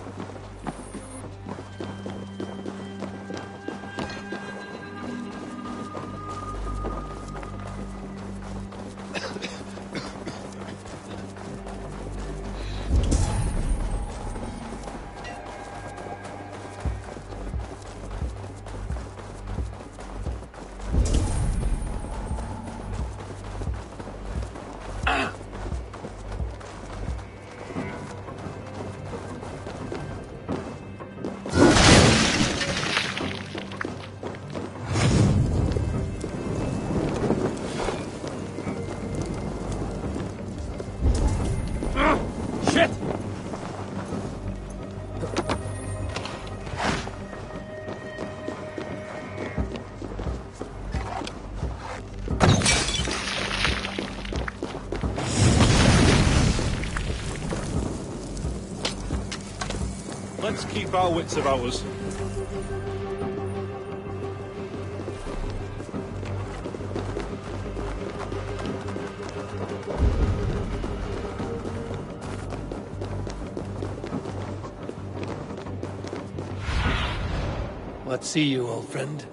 Let's keep our wits about us. What see you, old friend?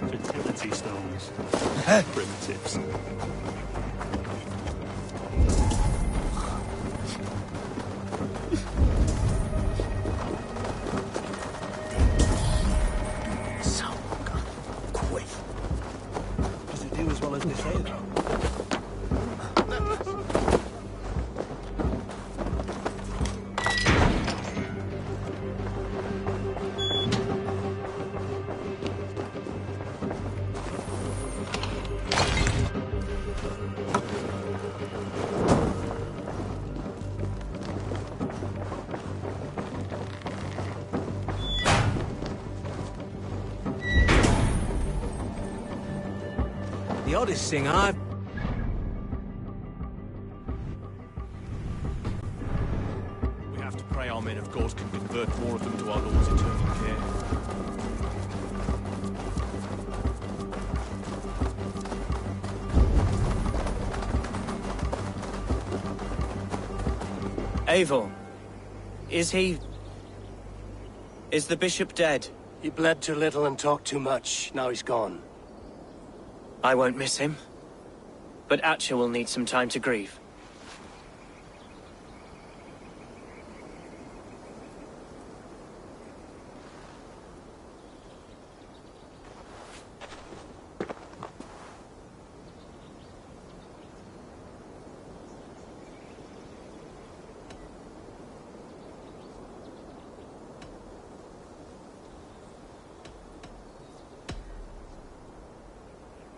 Fertility stones. Primitives. say, though. The oddest thing I've... We have to pray our men of God can convert more of them to our Lord's eternal care. Eivor, is the bishop dead? He bled too little and talked too much. Now he's gone. I won't miss him. But Atcha will need some time to grieve.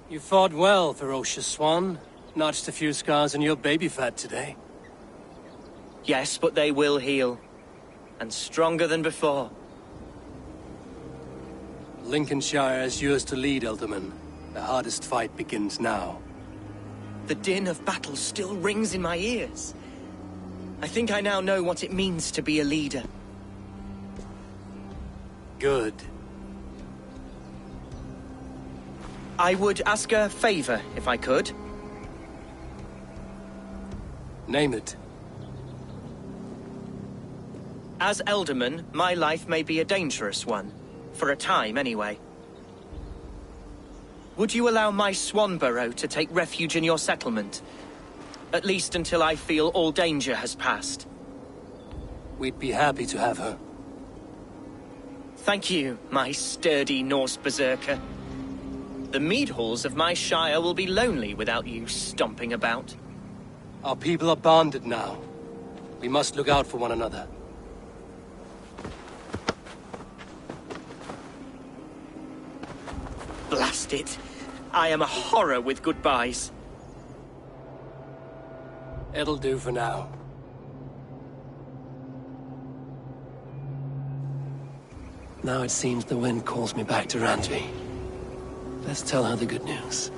You fought well, ferocious swan. Notched a few scars on your baby fat today. Yes, but they will heal. And stronger than before. Lincolnshire is yours to lead, Elderman. The hardest fight begins now. The din of battle still rings in my ears. I think I now know what it means to be a leader. Good. I would ask a favor, if I could. Name it. As Elderman, my life may be a dangerous one. For a time, anyway. Would you allow my Swanborough to take refuge in your settlement? At least until I feel all danger has passed. We'd be happy to have her. Thank you, my sturdy Norse berserker. The mead halls of my shire will be lonely without you stomping about. Our people are bonded now. We must look out for one another. Blast it. I am a horror with goodbyes. It'll do for now. Now it seems the wind calls me back to Randvi. Let's tell her the good news.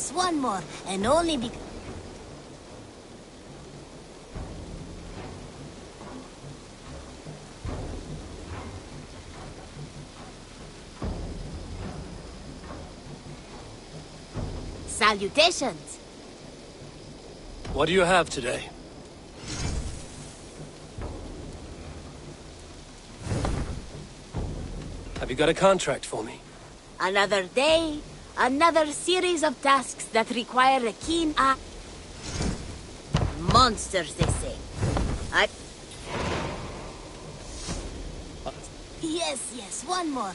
yes, one more, and only because... Salutations! What do you have today? Have you got a contract for me? Another day, another series of tasks that require a keen eye. Monsters, they say. Yes, one more.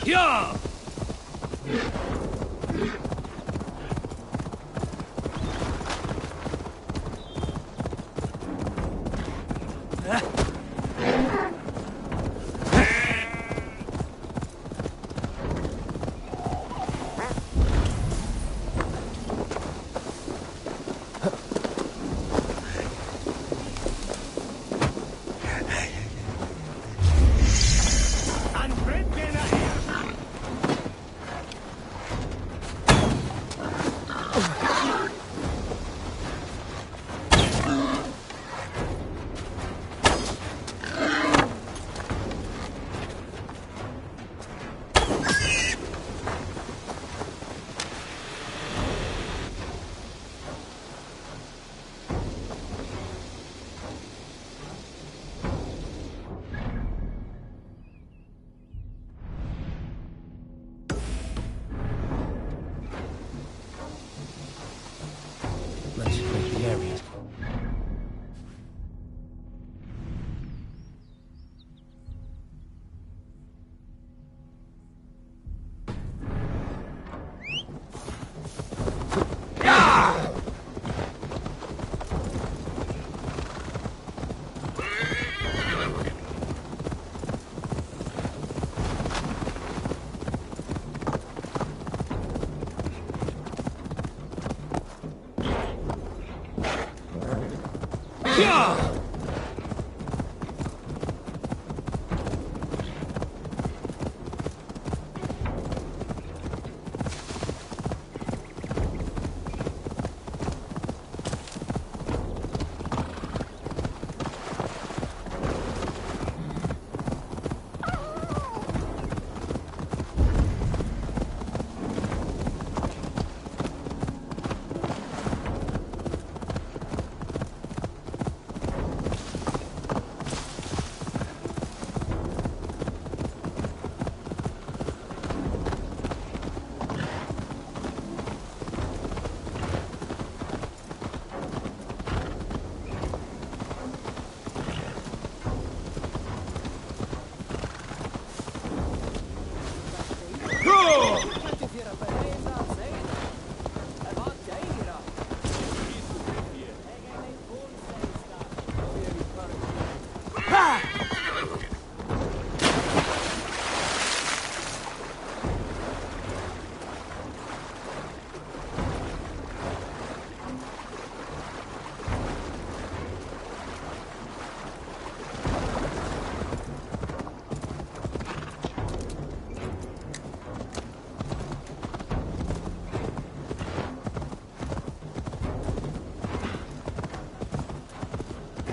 Yeah! Let's break the area.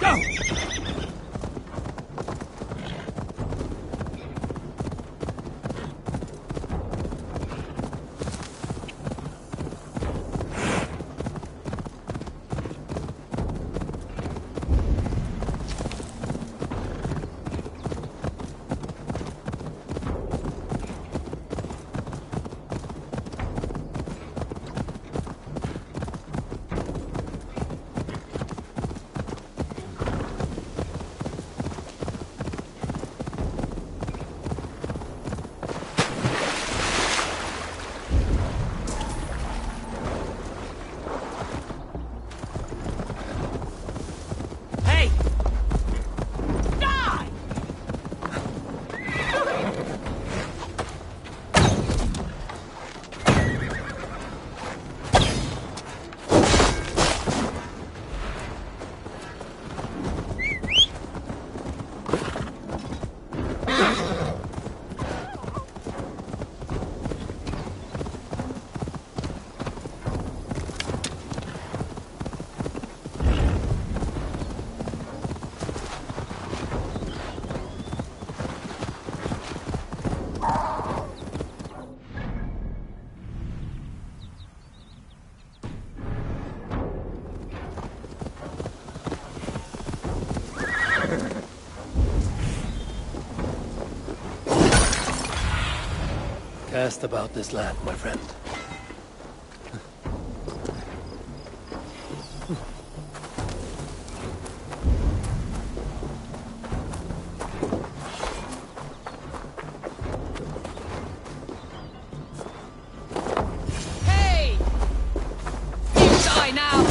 Go! Cast about this land, my friend. Hey! You die now!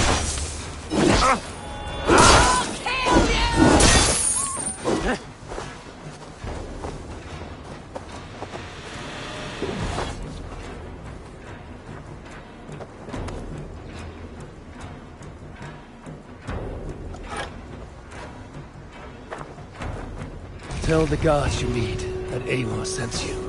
I'll kill you! Tell the guards you meet that Eivor sends you.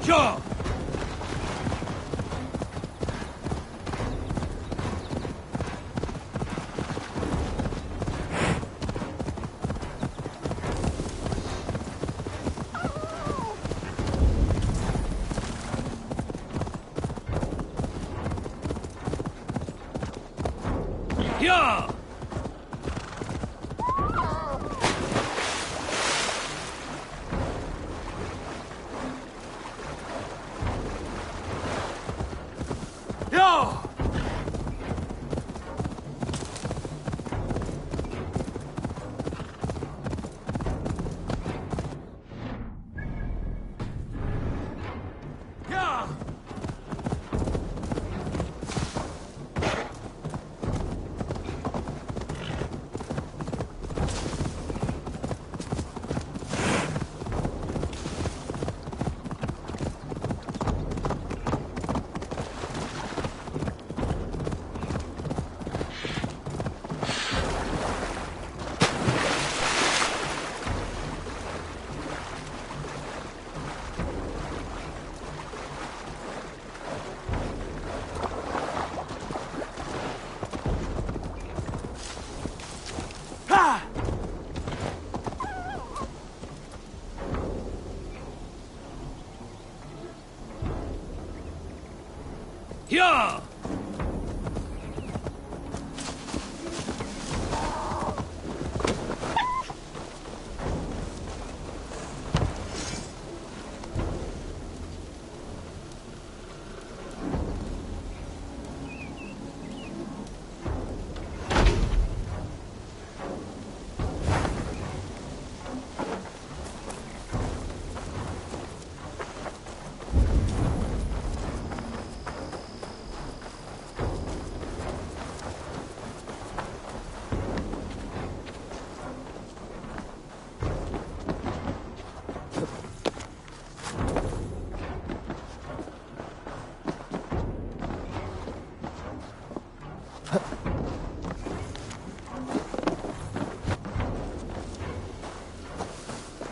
Sure! Yeah! Yeah! Yeah! Yeah!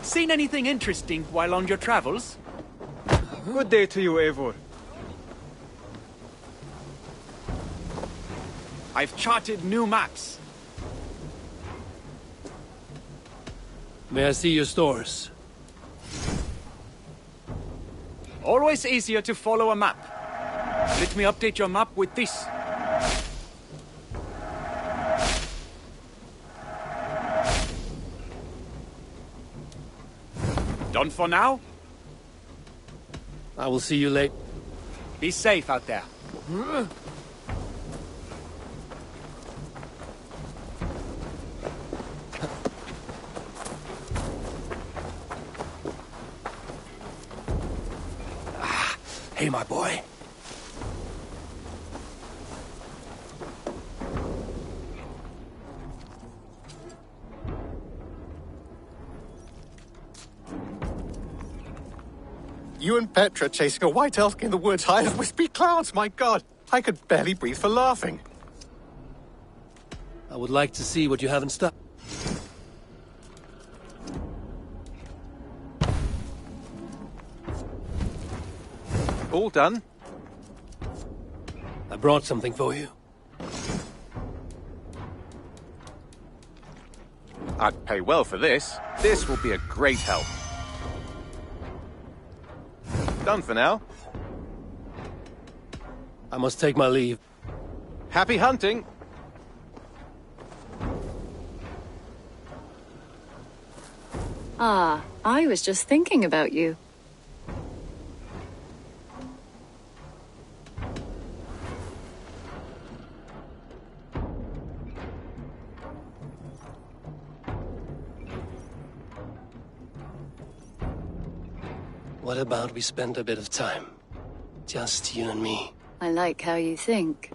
Seen anything interesting while on your travels? Good day to you, Eivor. I've charted new maps. May I see your stores? Always easier to follow a map. Let me update your map with this. Done for now? I will see you late. Be safe out there. Hey, my boy. You and Petra chasing a white elk in the woods high as wispy clouds, my god! I could barely breathe for laughing. I would like to see what you have in stock. All done? I brought something for you. I'd pay well for this. This will be a great help. Done for now. I must take my leave. Happy hunting! Ah, I was just thinking about you. What about we spend a bit of time? Just you and me. I like how you think.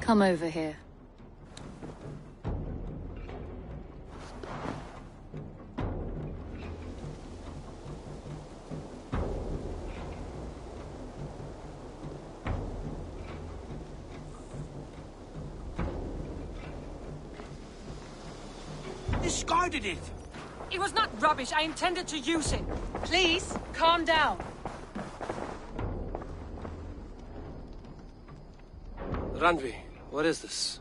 Come over here. Discarded it! It was not rubbish. I intended to use it. Please, calm down. Randvi, what is this?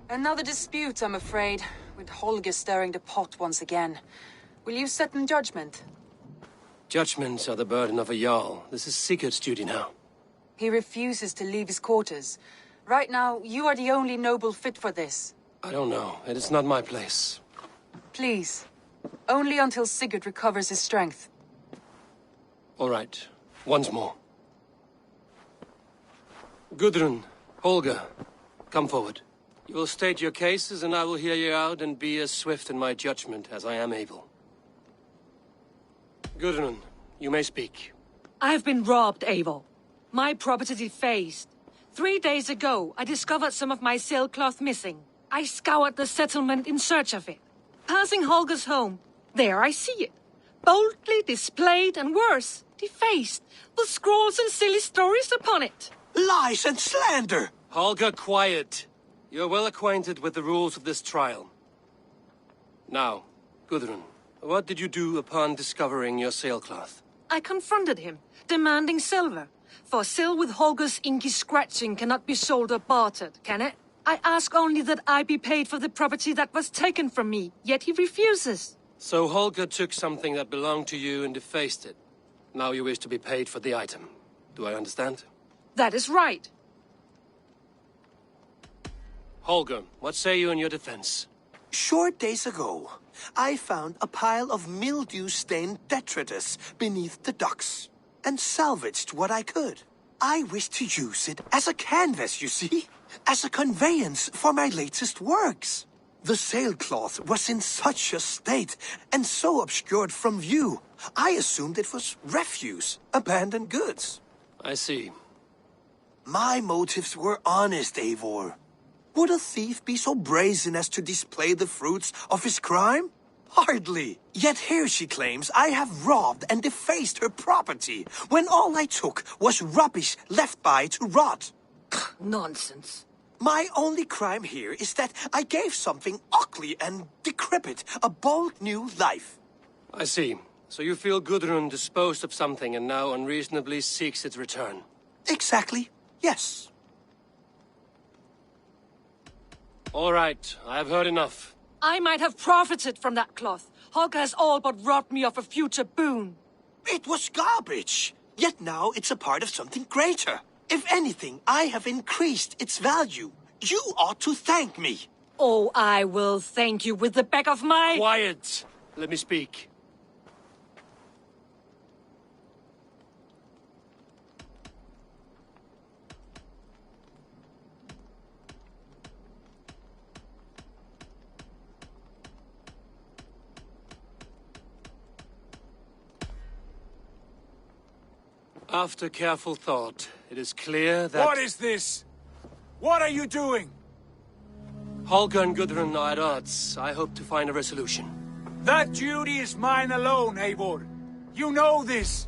Another dispute, I'm afraid, with Holger stirring the pot once again. Will you set in judgment? Judgments are the burden of a Jarl. This is Sigurd's duty now. He refuses to leave his quarters. Right now, you are the only noble fit for this. I don't know. It is not my place. Please. Only until Sigurd recovers his strength. All right. Once more. Gudrun, Holger, come forward. You will state your cases, and I will hear you out and be as swift in my judgment as I am able. Gudrun, you may speak. I have been robbed, Eivor. My property defaced. 3 days ago, I discovered some of my sailcloth missing. I scoured the settlement in search of it. Passing Holger's home, there I see it. Boldly displayed and worse, defaced, with scrawls and silly stories upon it. Lies and slander! Holger, quiet. You're well acquainted with the rules of this trial. Now, Gudrun, what did you do upon discovering your sailcloth? I confronted him, demanding silver. For sil with Holger's inky scratching cannot be sold or bartered, can it? I ask only that I be paid for the property that was taken from me, yet he refuses. So Holger took something that belonged to you and defaced it. Now you wish to be paid for the item. Do I understand? That is right. Holger, what say you in your defense? Short days ago, I found a pile of mildew-stained detritus beneath the docks, and salvaged what I could. I wish to use it as a canvas, you see? As a conveyance for my latest works. The sailcloth was in such a state, and so obscured from view, I assumed it was refuse, abandoned goods. I see. My motives were honest, Eivor. Would a thief be so brazen as to display the fruits of his crime? Hardly. Yet here she claims I have robbed and defaced her property, when all I took was rubbish left by to rot. Nonsense. My only crime here is that I gave something ugly and decrepit a bold new life. I see. So you feel Gudrun disposed of something and now unreasonably seeks its return? Exactly, yes. All right, I have heard enough. I might have profited from that cloth. Holger has all but robbed me of a future boon. It was garbage. Yet now it's a part of something greater. If anything, I have increased its value. You ought to thank me. Oh, I will thank you with the back of my... Quiet! Let me speak. After careful thought, it is clear that... What is this? What are you doing? Holger and Gudrun are at odds. I hope to find a resolution. That duty is mine alone, Eivor. You know this.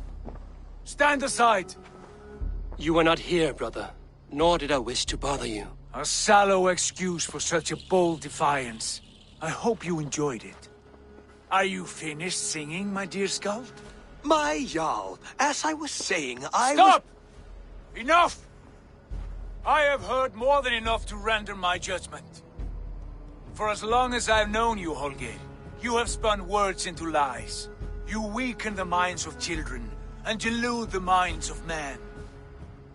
Stand aside. You were not here, brother. Nor did I wish to bother you. A sallow excuse for such a bold defiance. I hope you enjoyed it. Are you finished singing, my dear Skald? My Jarl, as I was saying, Stop! Enough! I have heard more than enough to render my judgment. For as long as I've known you, Holger, you have spun words into lies. You weaken the minds of children and delude the minds of men.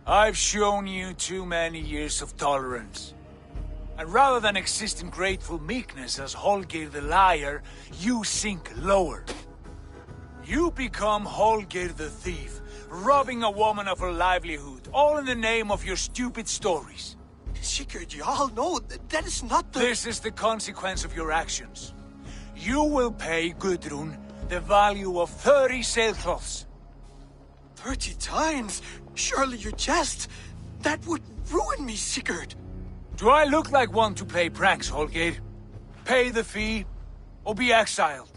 I've shown you too many years of tolerance. And rather than exist in grateful meekness as Holger the liar, you sink lower. You become Holger the thief, robbing a woman of her livelihood, all in the name of your stupid stories. Sigurd, Jarl, no, that is not the... This is the consequence of your actions. You will pay Gudrun the value of 30 sailcloths. 30 times? Surely you jest. That would ruin me, Sigurd. Do I look like one to play pranks, Holger? Pay the fee, or be exiled.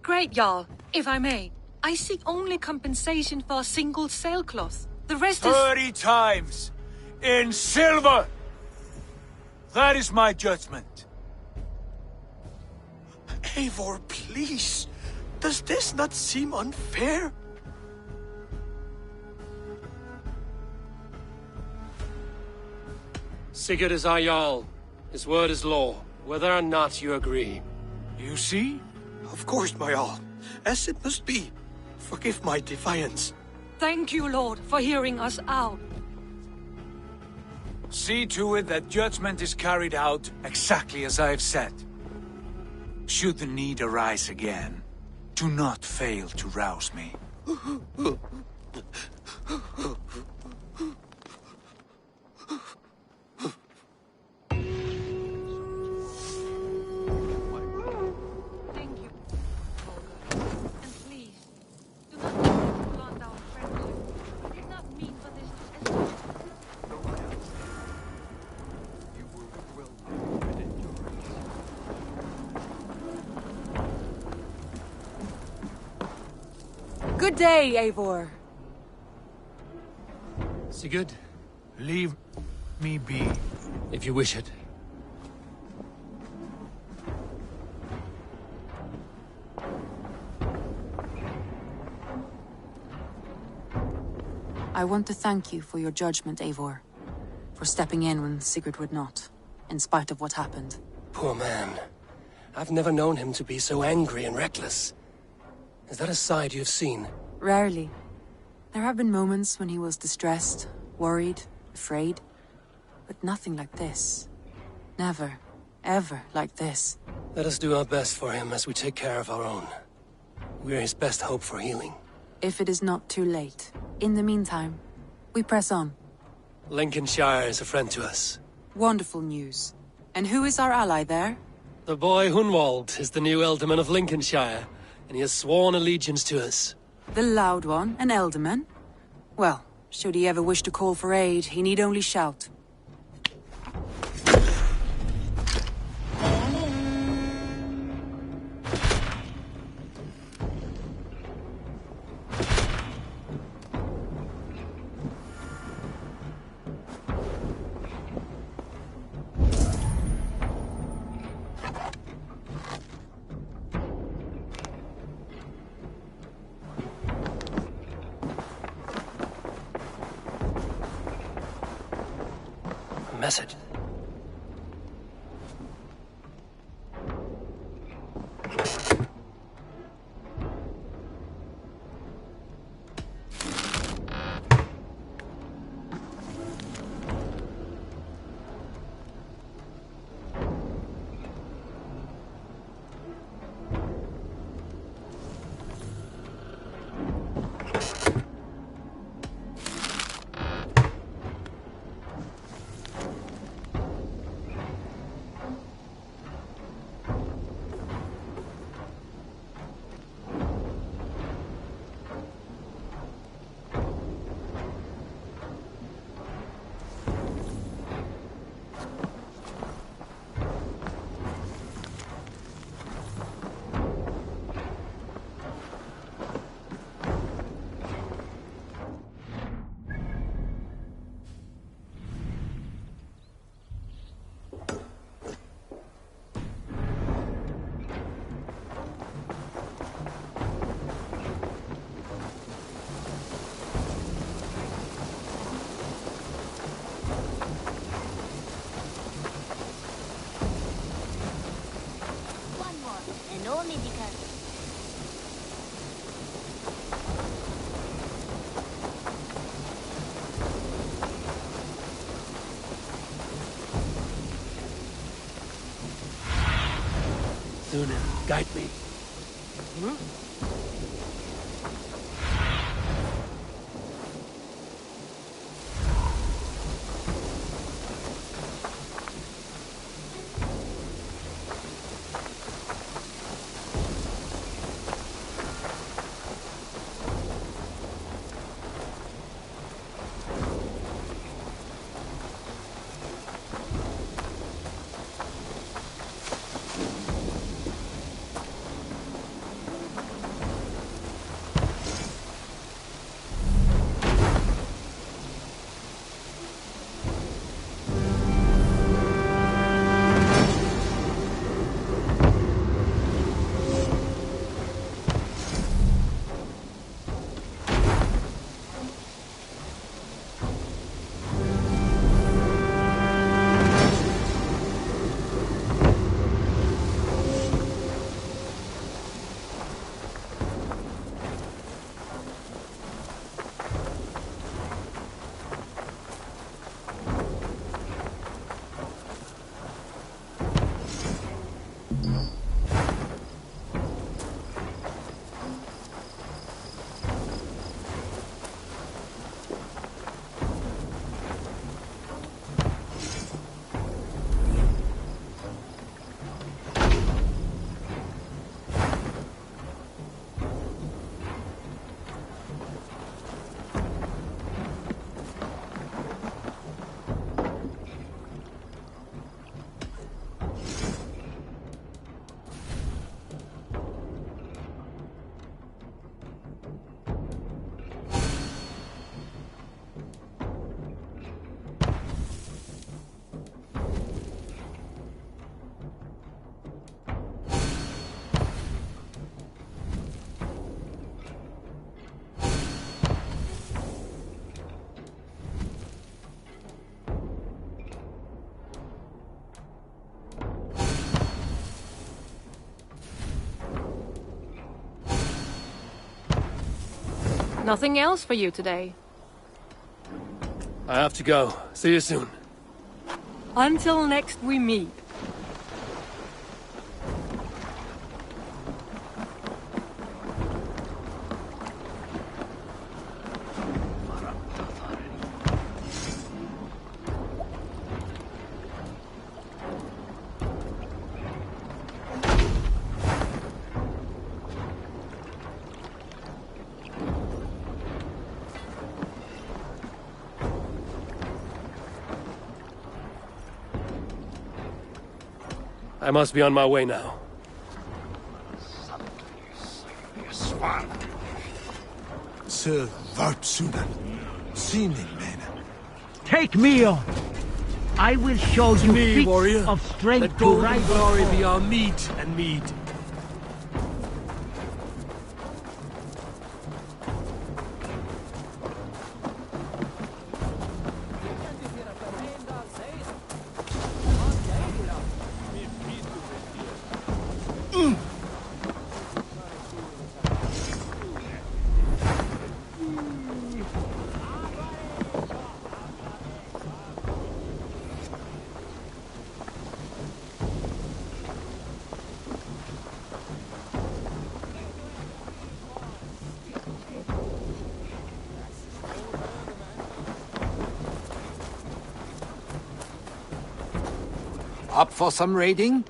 Great, Jarl. If I may, I seek only compensation for a single sailcloth. The rest is... 30 times! In silver! That is my judgment. Eivor, please. Does this not seem unfair? Sigurd is our Jarl. His word is law, whether or not you agree. You see? Of course, my Jarl. As it must be. Forgive my defiance. Thank you, Lord, for hearing us out. See to it that judgment is carried out exactly as I have said. Should the need arise again, do not fail to rouse me. Good day, Eivor. Sigurd? Leave me be. If you wish it. I want to thank you for your judgment, Eivor. For stepping in when Sigurd would not, in spite of what happened. Poor man. I've never known him to be so angry and reckless. Is that a side you've seen? Rarely. There have been moments when he was distressed, worried, afraid. But nothing like this. Never, ever like this. Let us do our best for him as we take care of our own. We're his best hope for healing. If it is not too late. In the meantime, we press on. Lincolnshire is a friend to us. Wonderful news. And who is our ally there? The boy Hunwald is the new Ealdorman of Lincolnshire, and he has sworn allegiance to us. The loud one, an Ealdorman? Well, should he ever wish to call for aid, he need only shout. message. And only because... Sunan, guide me. Nothing else for you today. I have to go. See you soon. Until next we meet. I must be on my way now. Sir Vartsunan, seeming men. Take me on. I will show you me, feats warrior. of strength Let to golden rise glory above. be our meat and mead. Up for some raiding?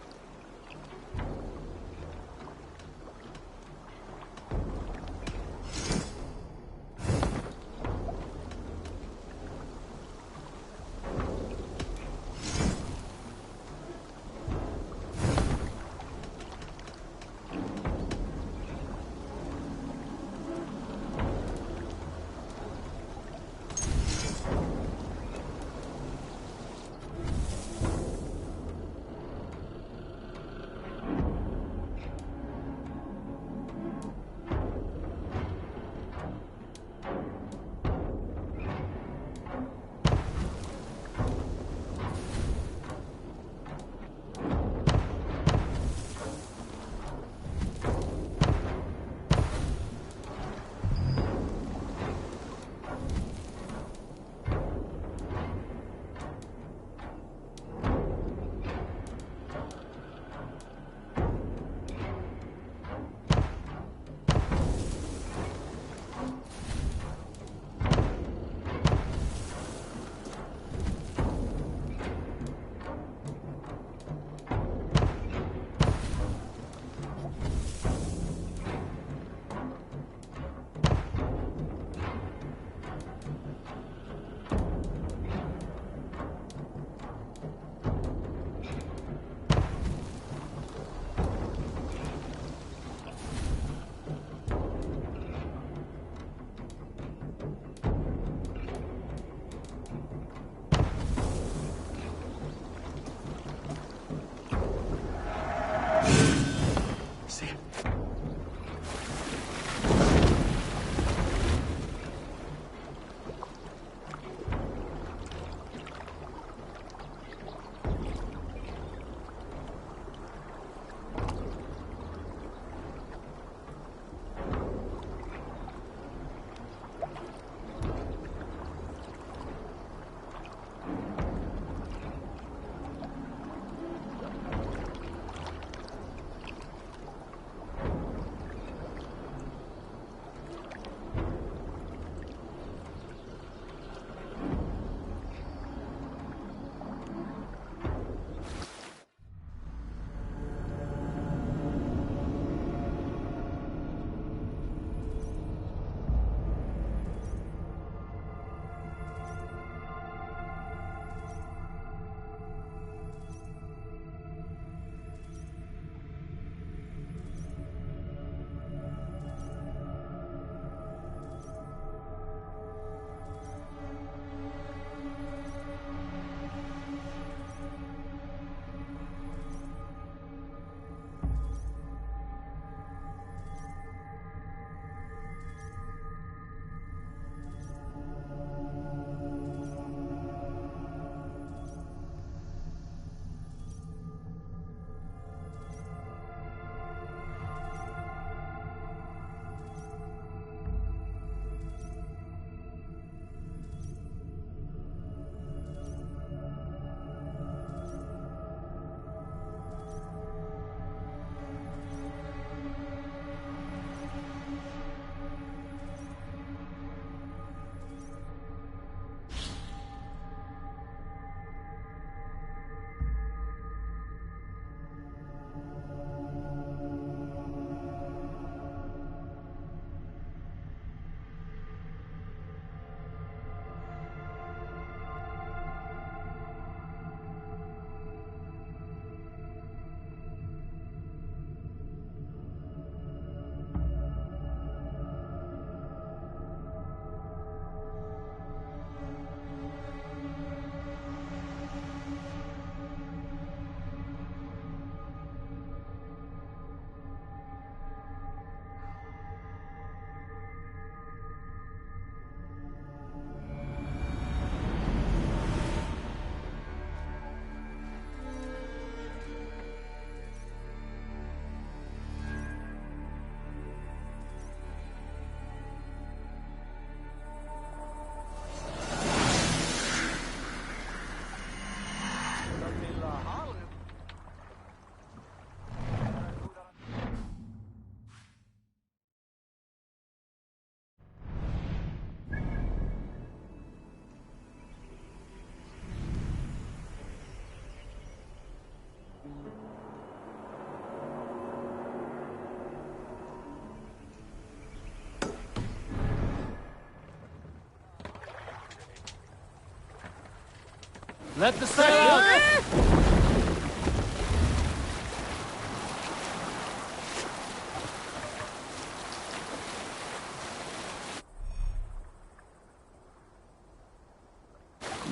Let the sail out!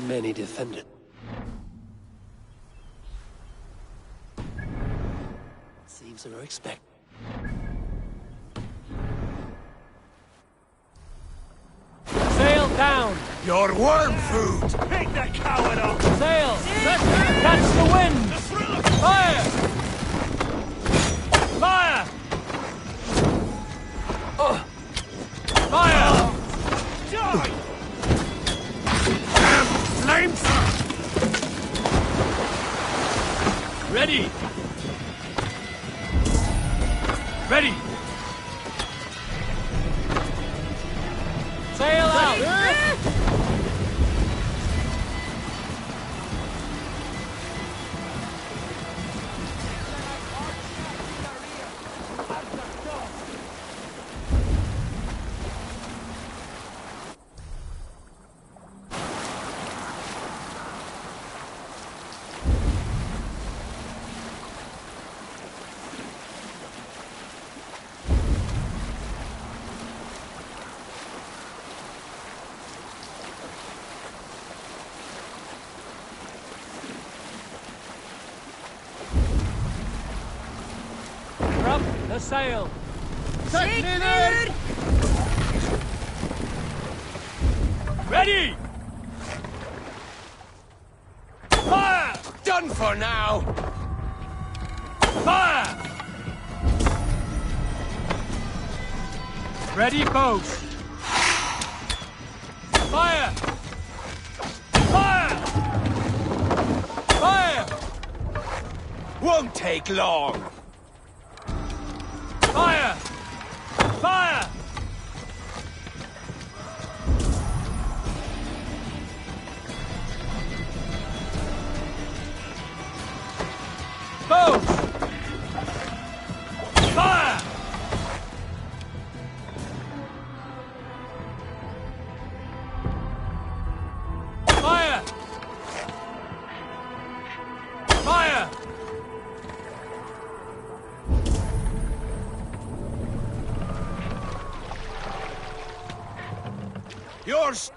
Many defended. Thieves are expected. Sail down! Your worm food! Pick that coward up! Sail! Catch the wind! Fire! Fire! Fire! Die! Damn flames! Ready! Ready! Sail out! Drop the sail! Ready! Fire! Done for now! Fire! Ready, boats! Fire! Fire! Fire! Won't take long! Fire! Fire! Boats! Fire! Fire! Fire! Yours!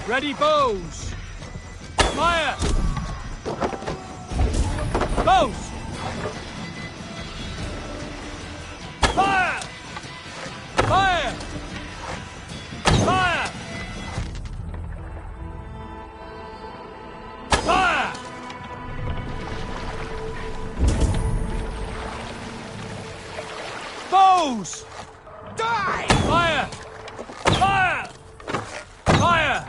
Ready, bows! Fire! Bows! Fire! Fire! Fire! Fire! Bows! Die! Fire! Fire! Fire!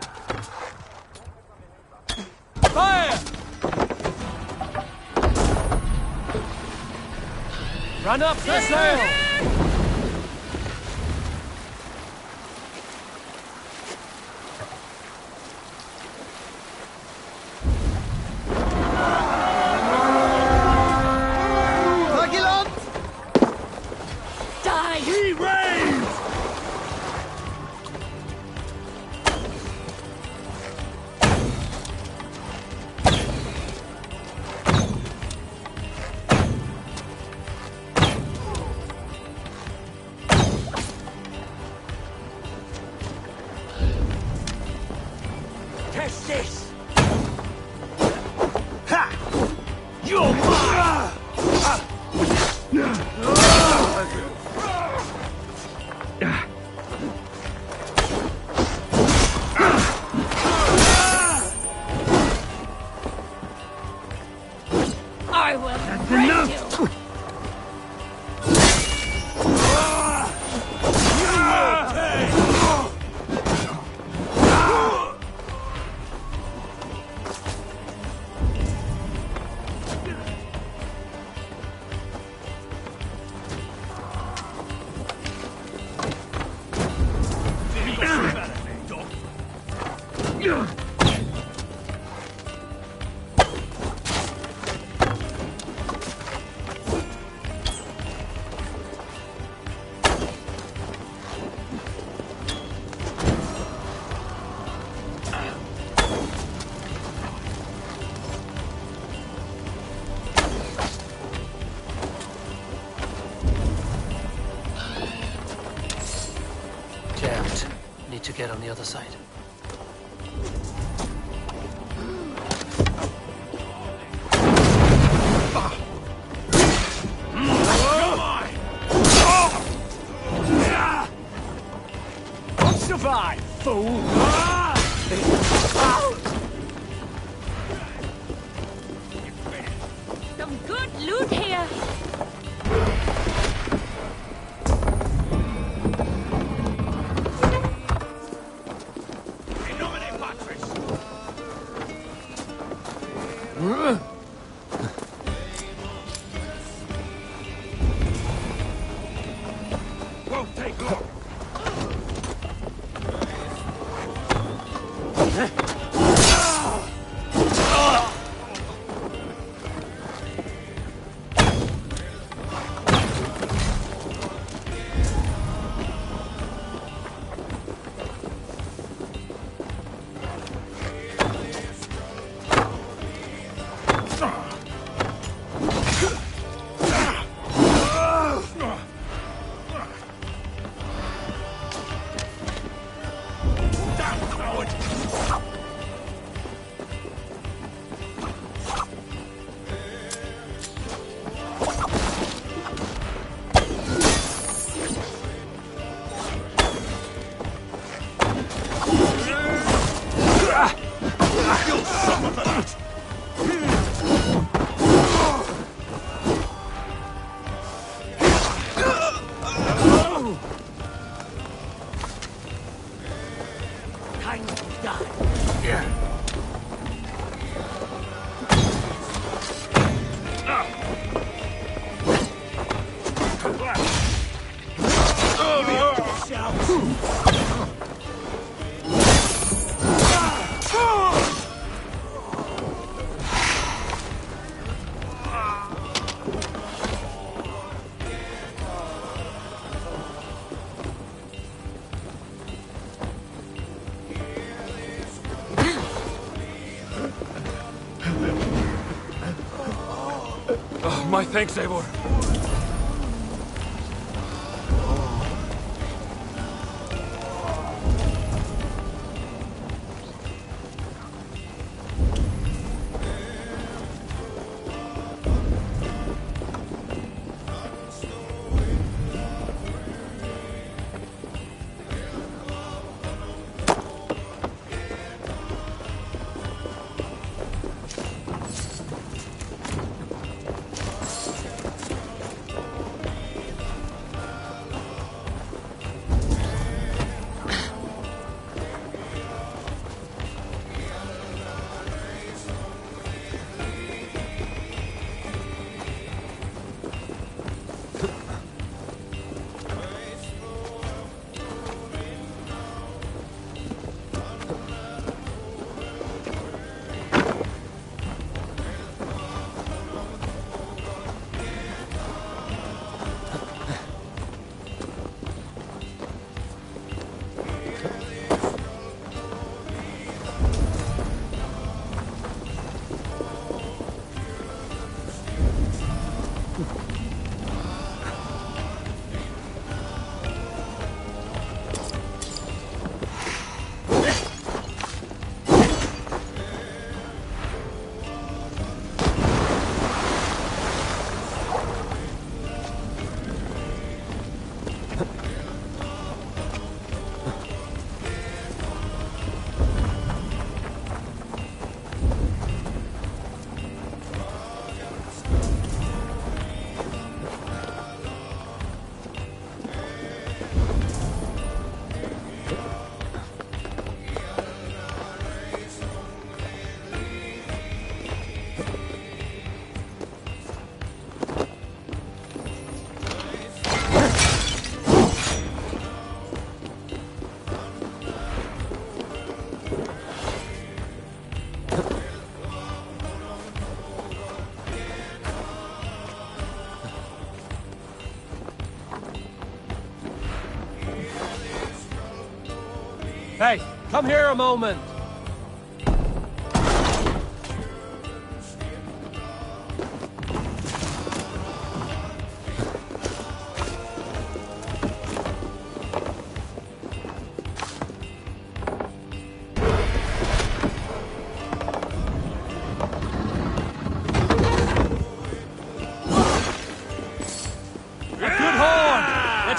Fire! Run up the sail! Die! He raised! get on the other side. Survive, fool! Some good loot here. Won't take long. Time to die. Yeah. My thanks, Eivor. Hey, come here a moment!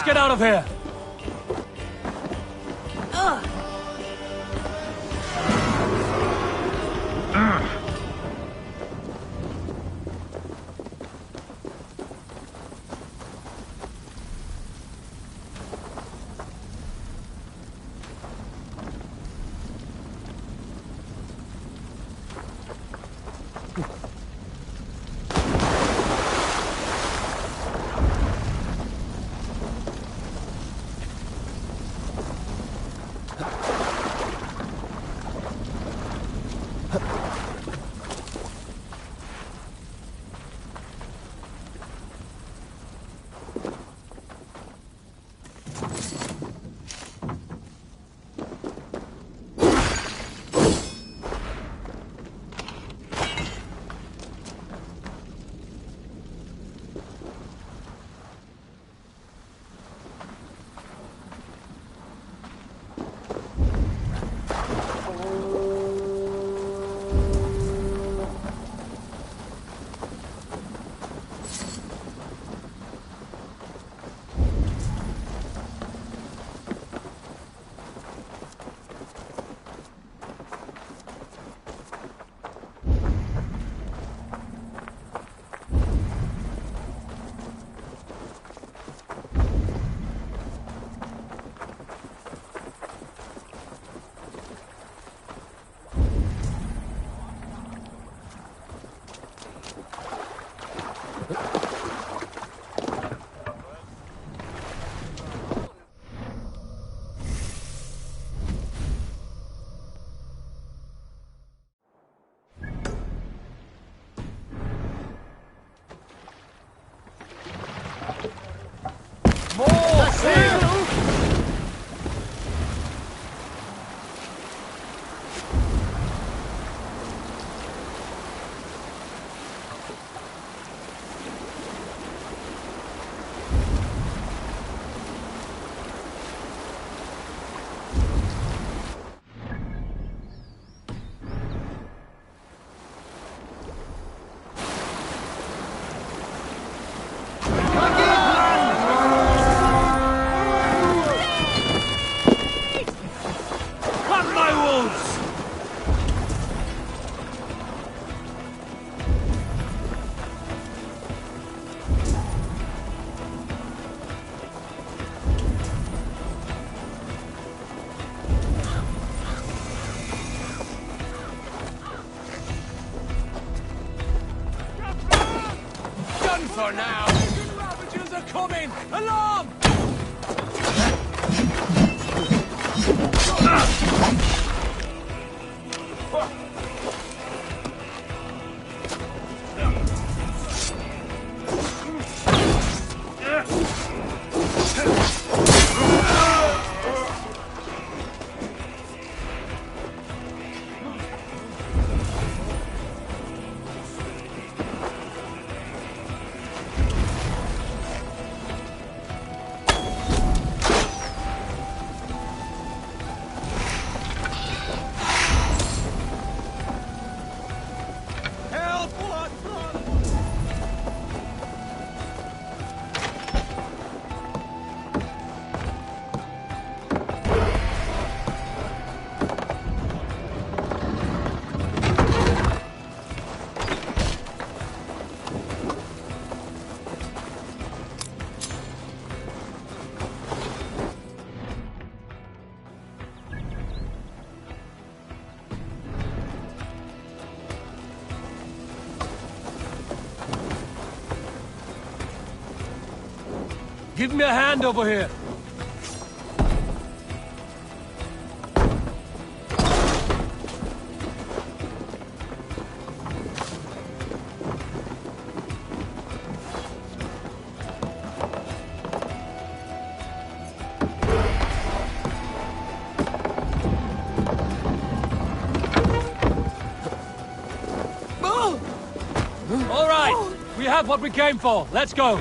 Let's get out of here! For now! Ravages are coming! Alarm! Give me a hand over here. All right, we have what we came for. Let's go.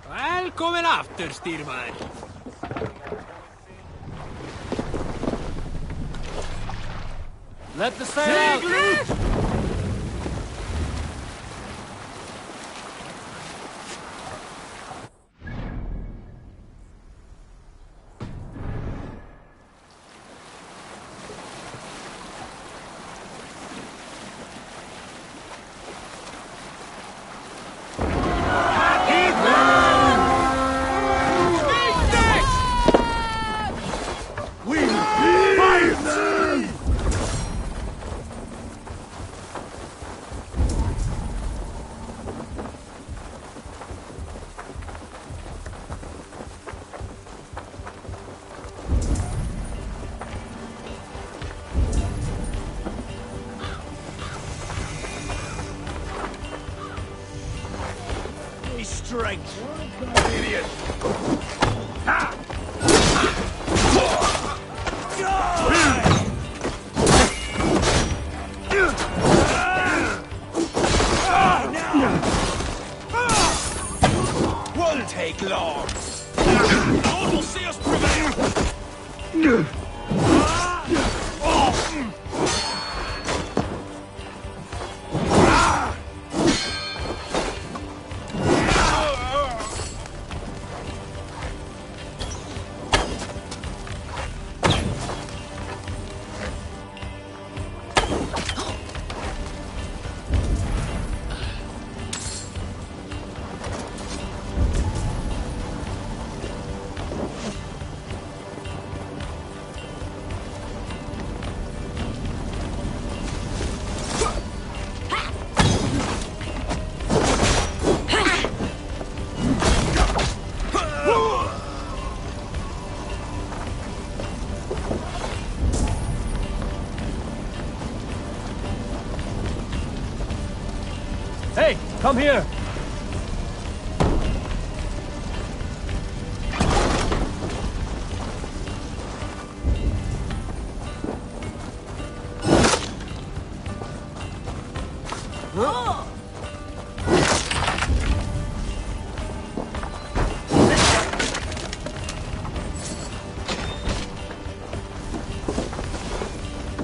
Velkomin aftur, stýrmaður. Let the sail out! Strength, idiot! Ha! Won't take long. Lord will see us prevail. Hey, come here!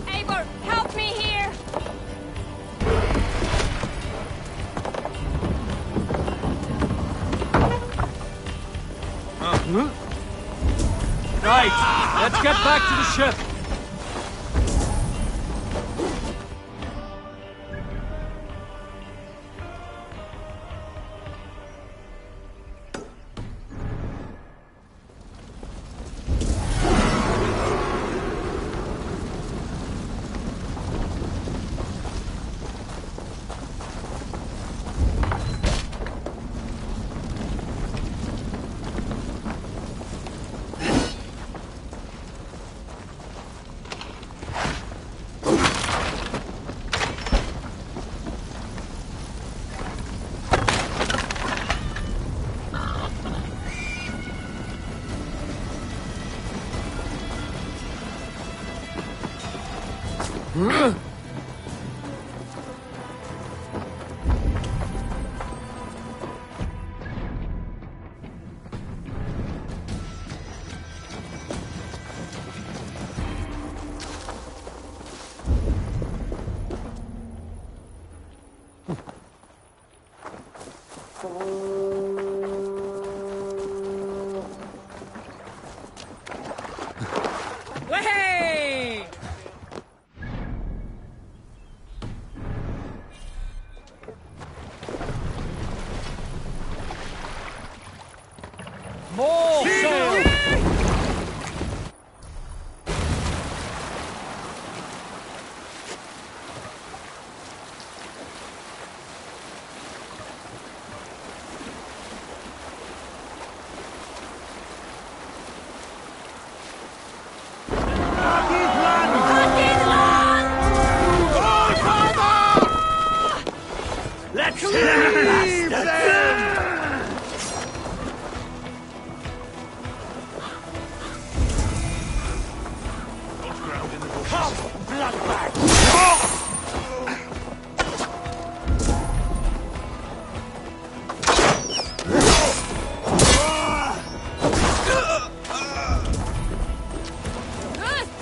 Eivor, help me here! Right, let's get back to the ship. Good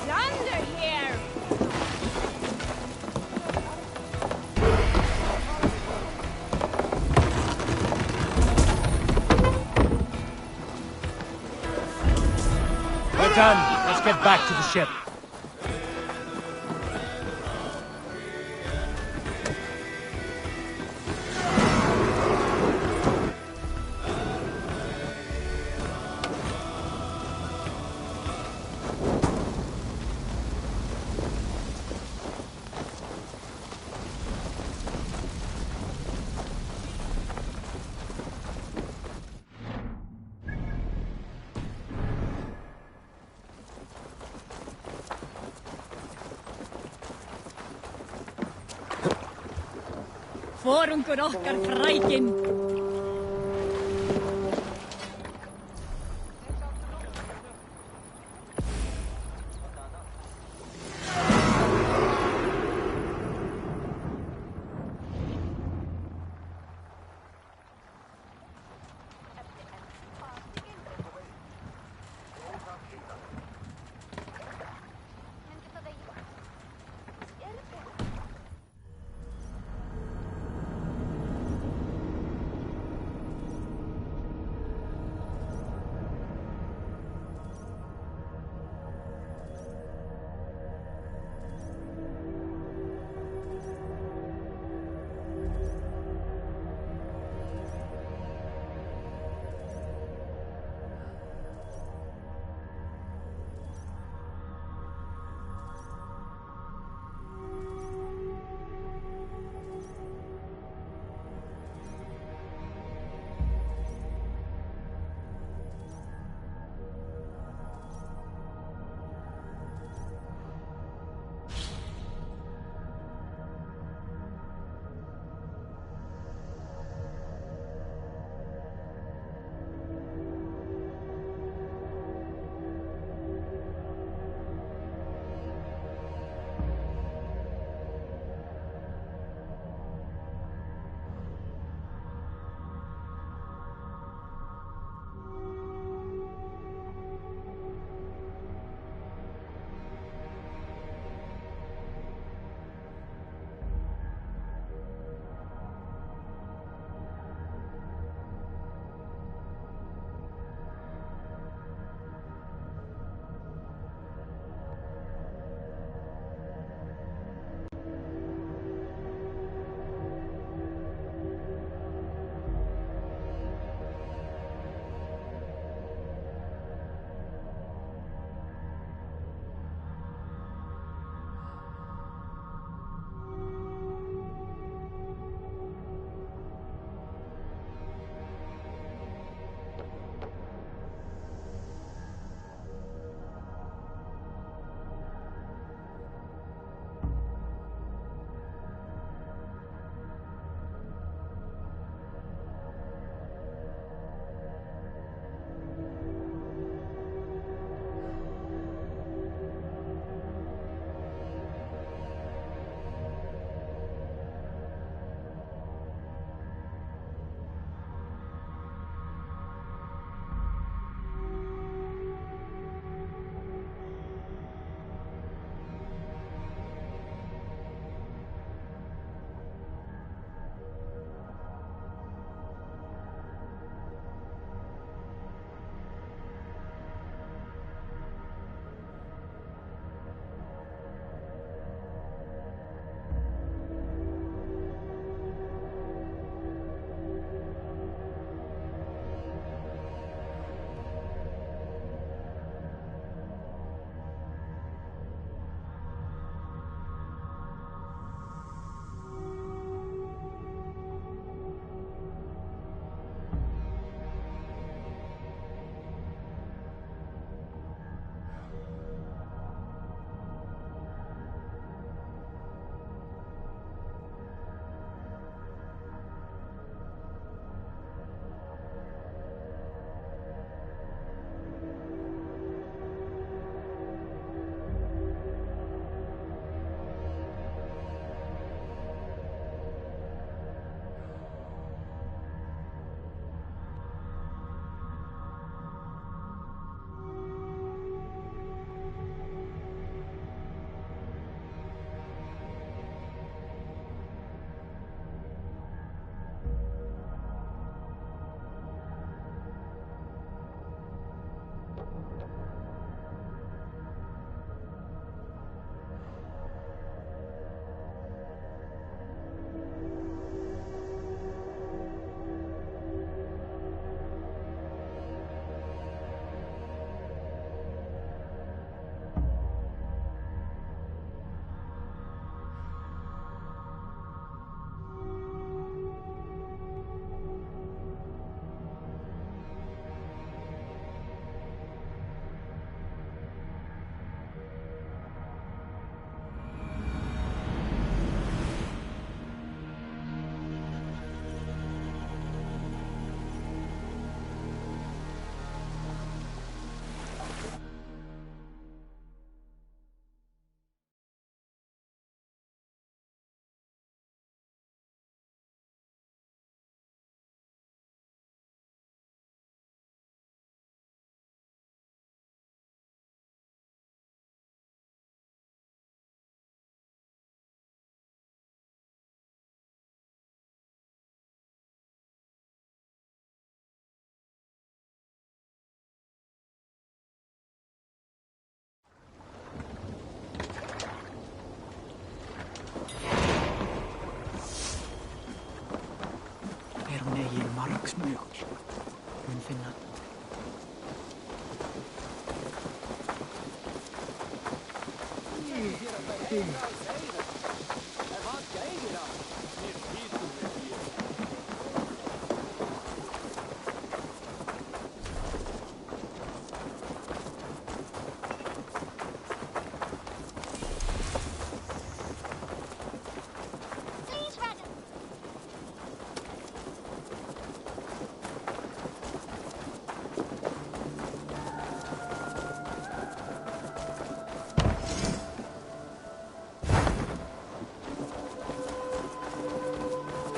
thunder here! We're done. Let's get back to the ship. Forungur okkar frækin.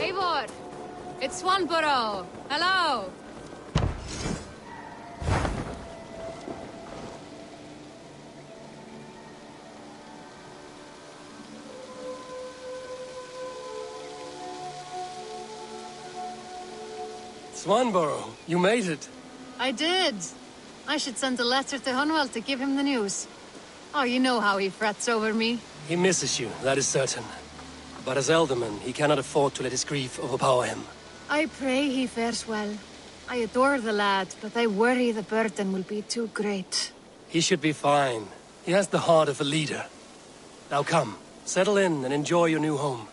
Eivor! It's Swanborough! Hello! Swanborough, you made it. I did. I should send a letter to Hunwell to give him the news. Oh, you know how he frets over me. He misses you, that is certain. But as Elderman, he cannot afford to let his grief overpower him. I pray he fares well. I adore the lad, but I worry the burden will be too great. He should be fine. He has the heart of a leader. Now come, settle in and enjoy your new home.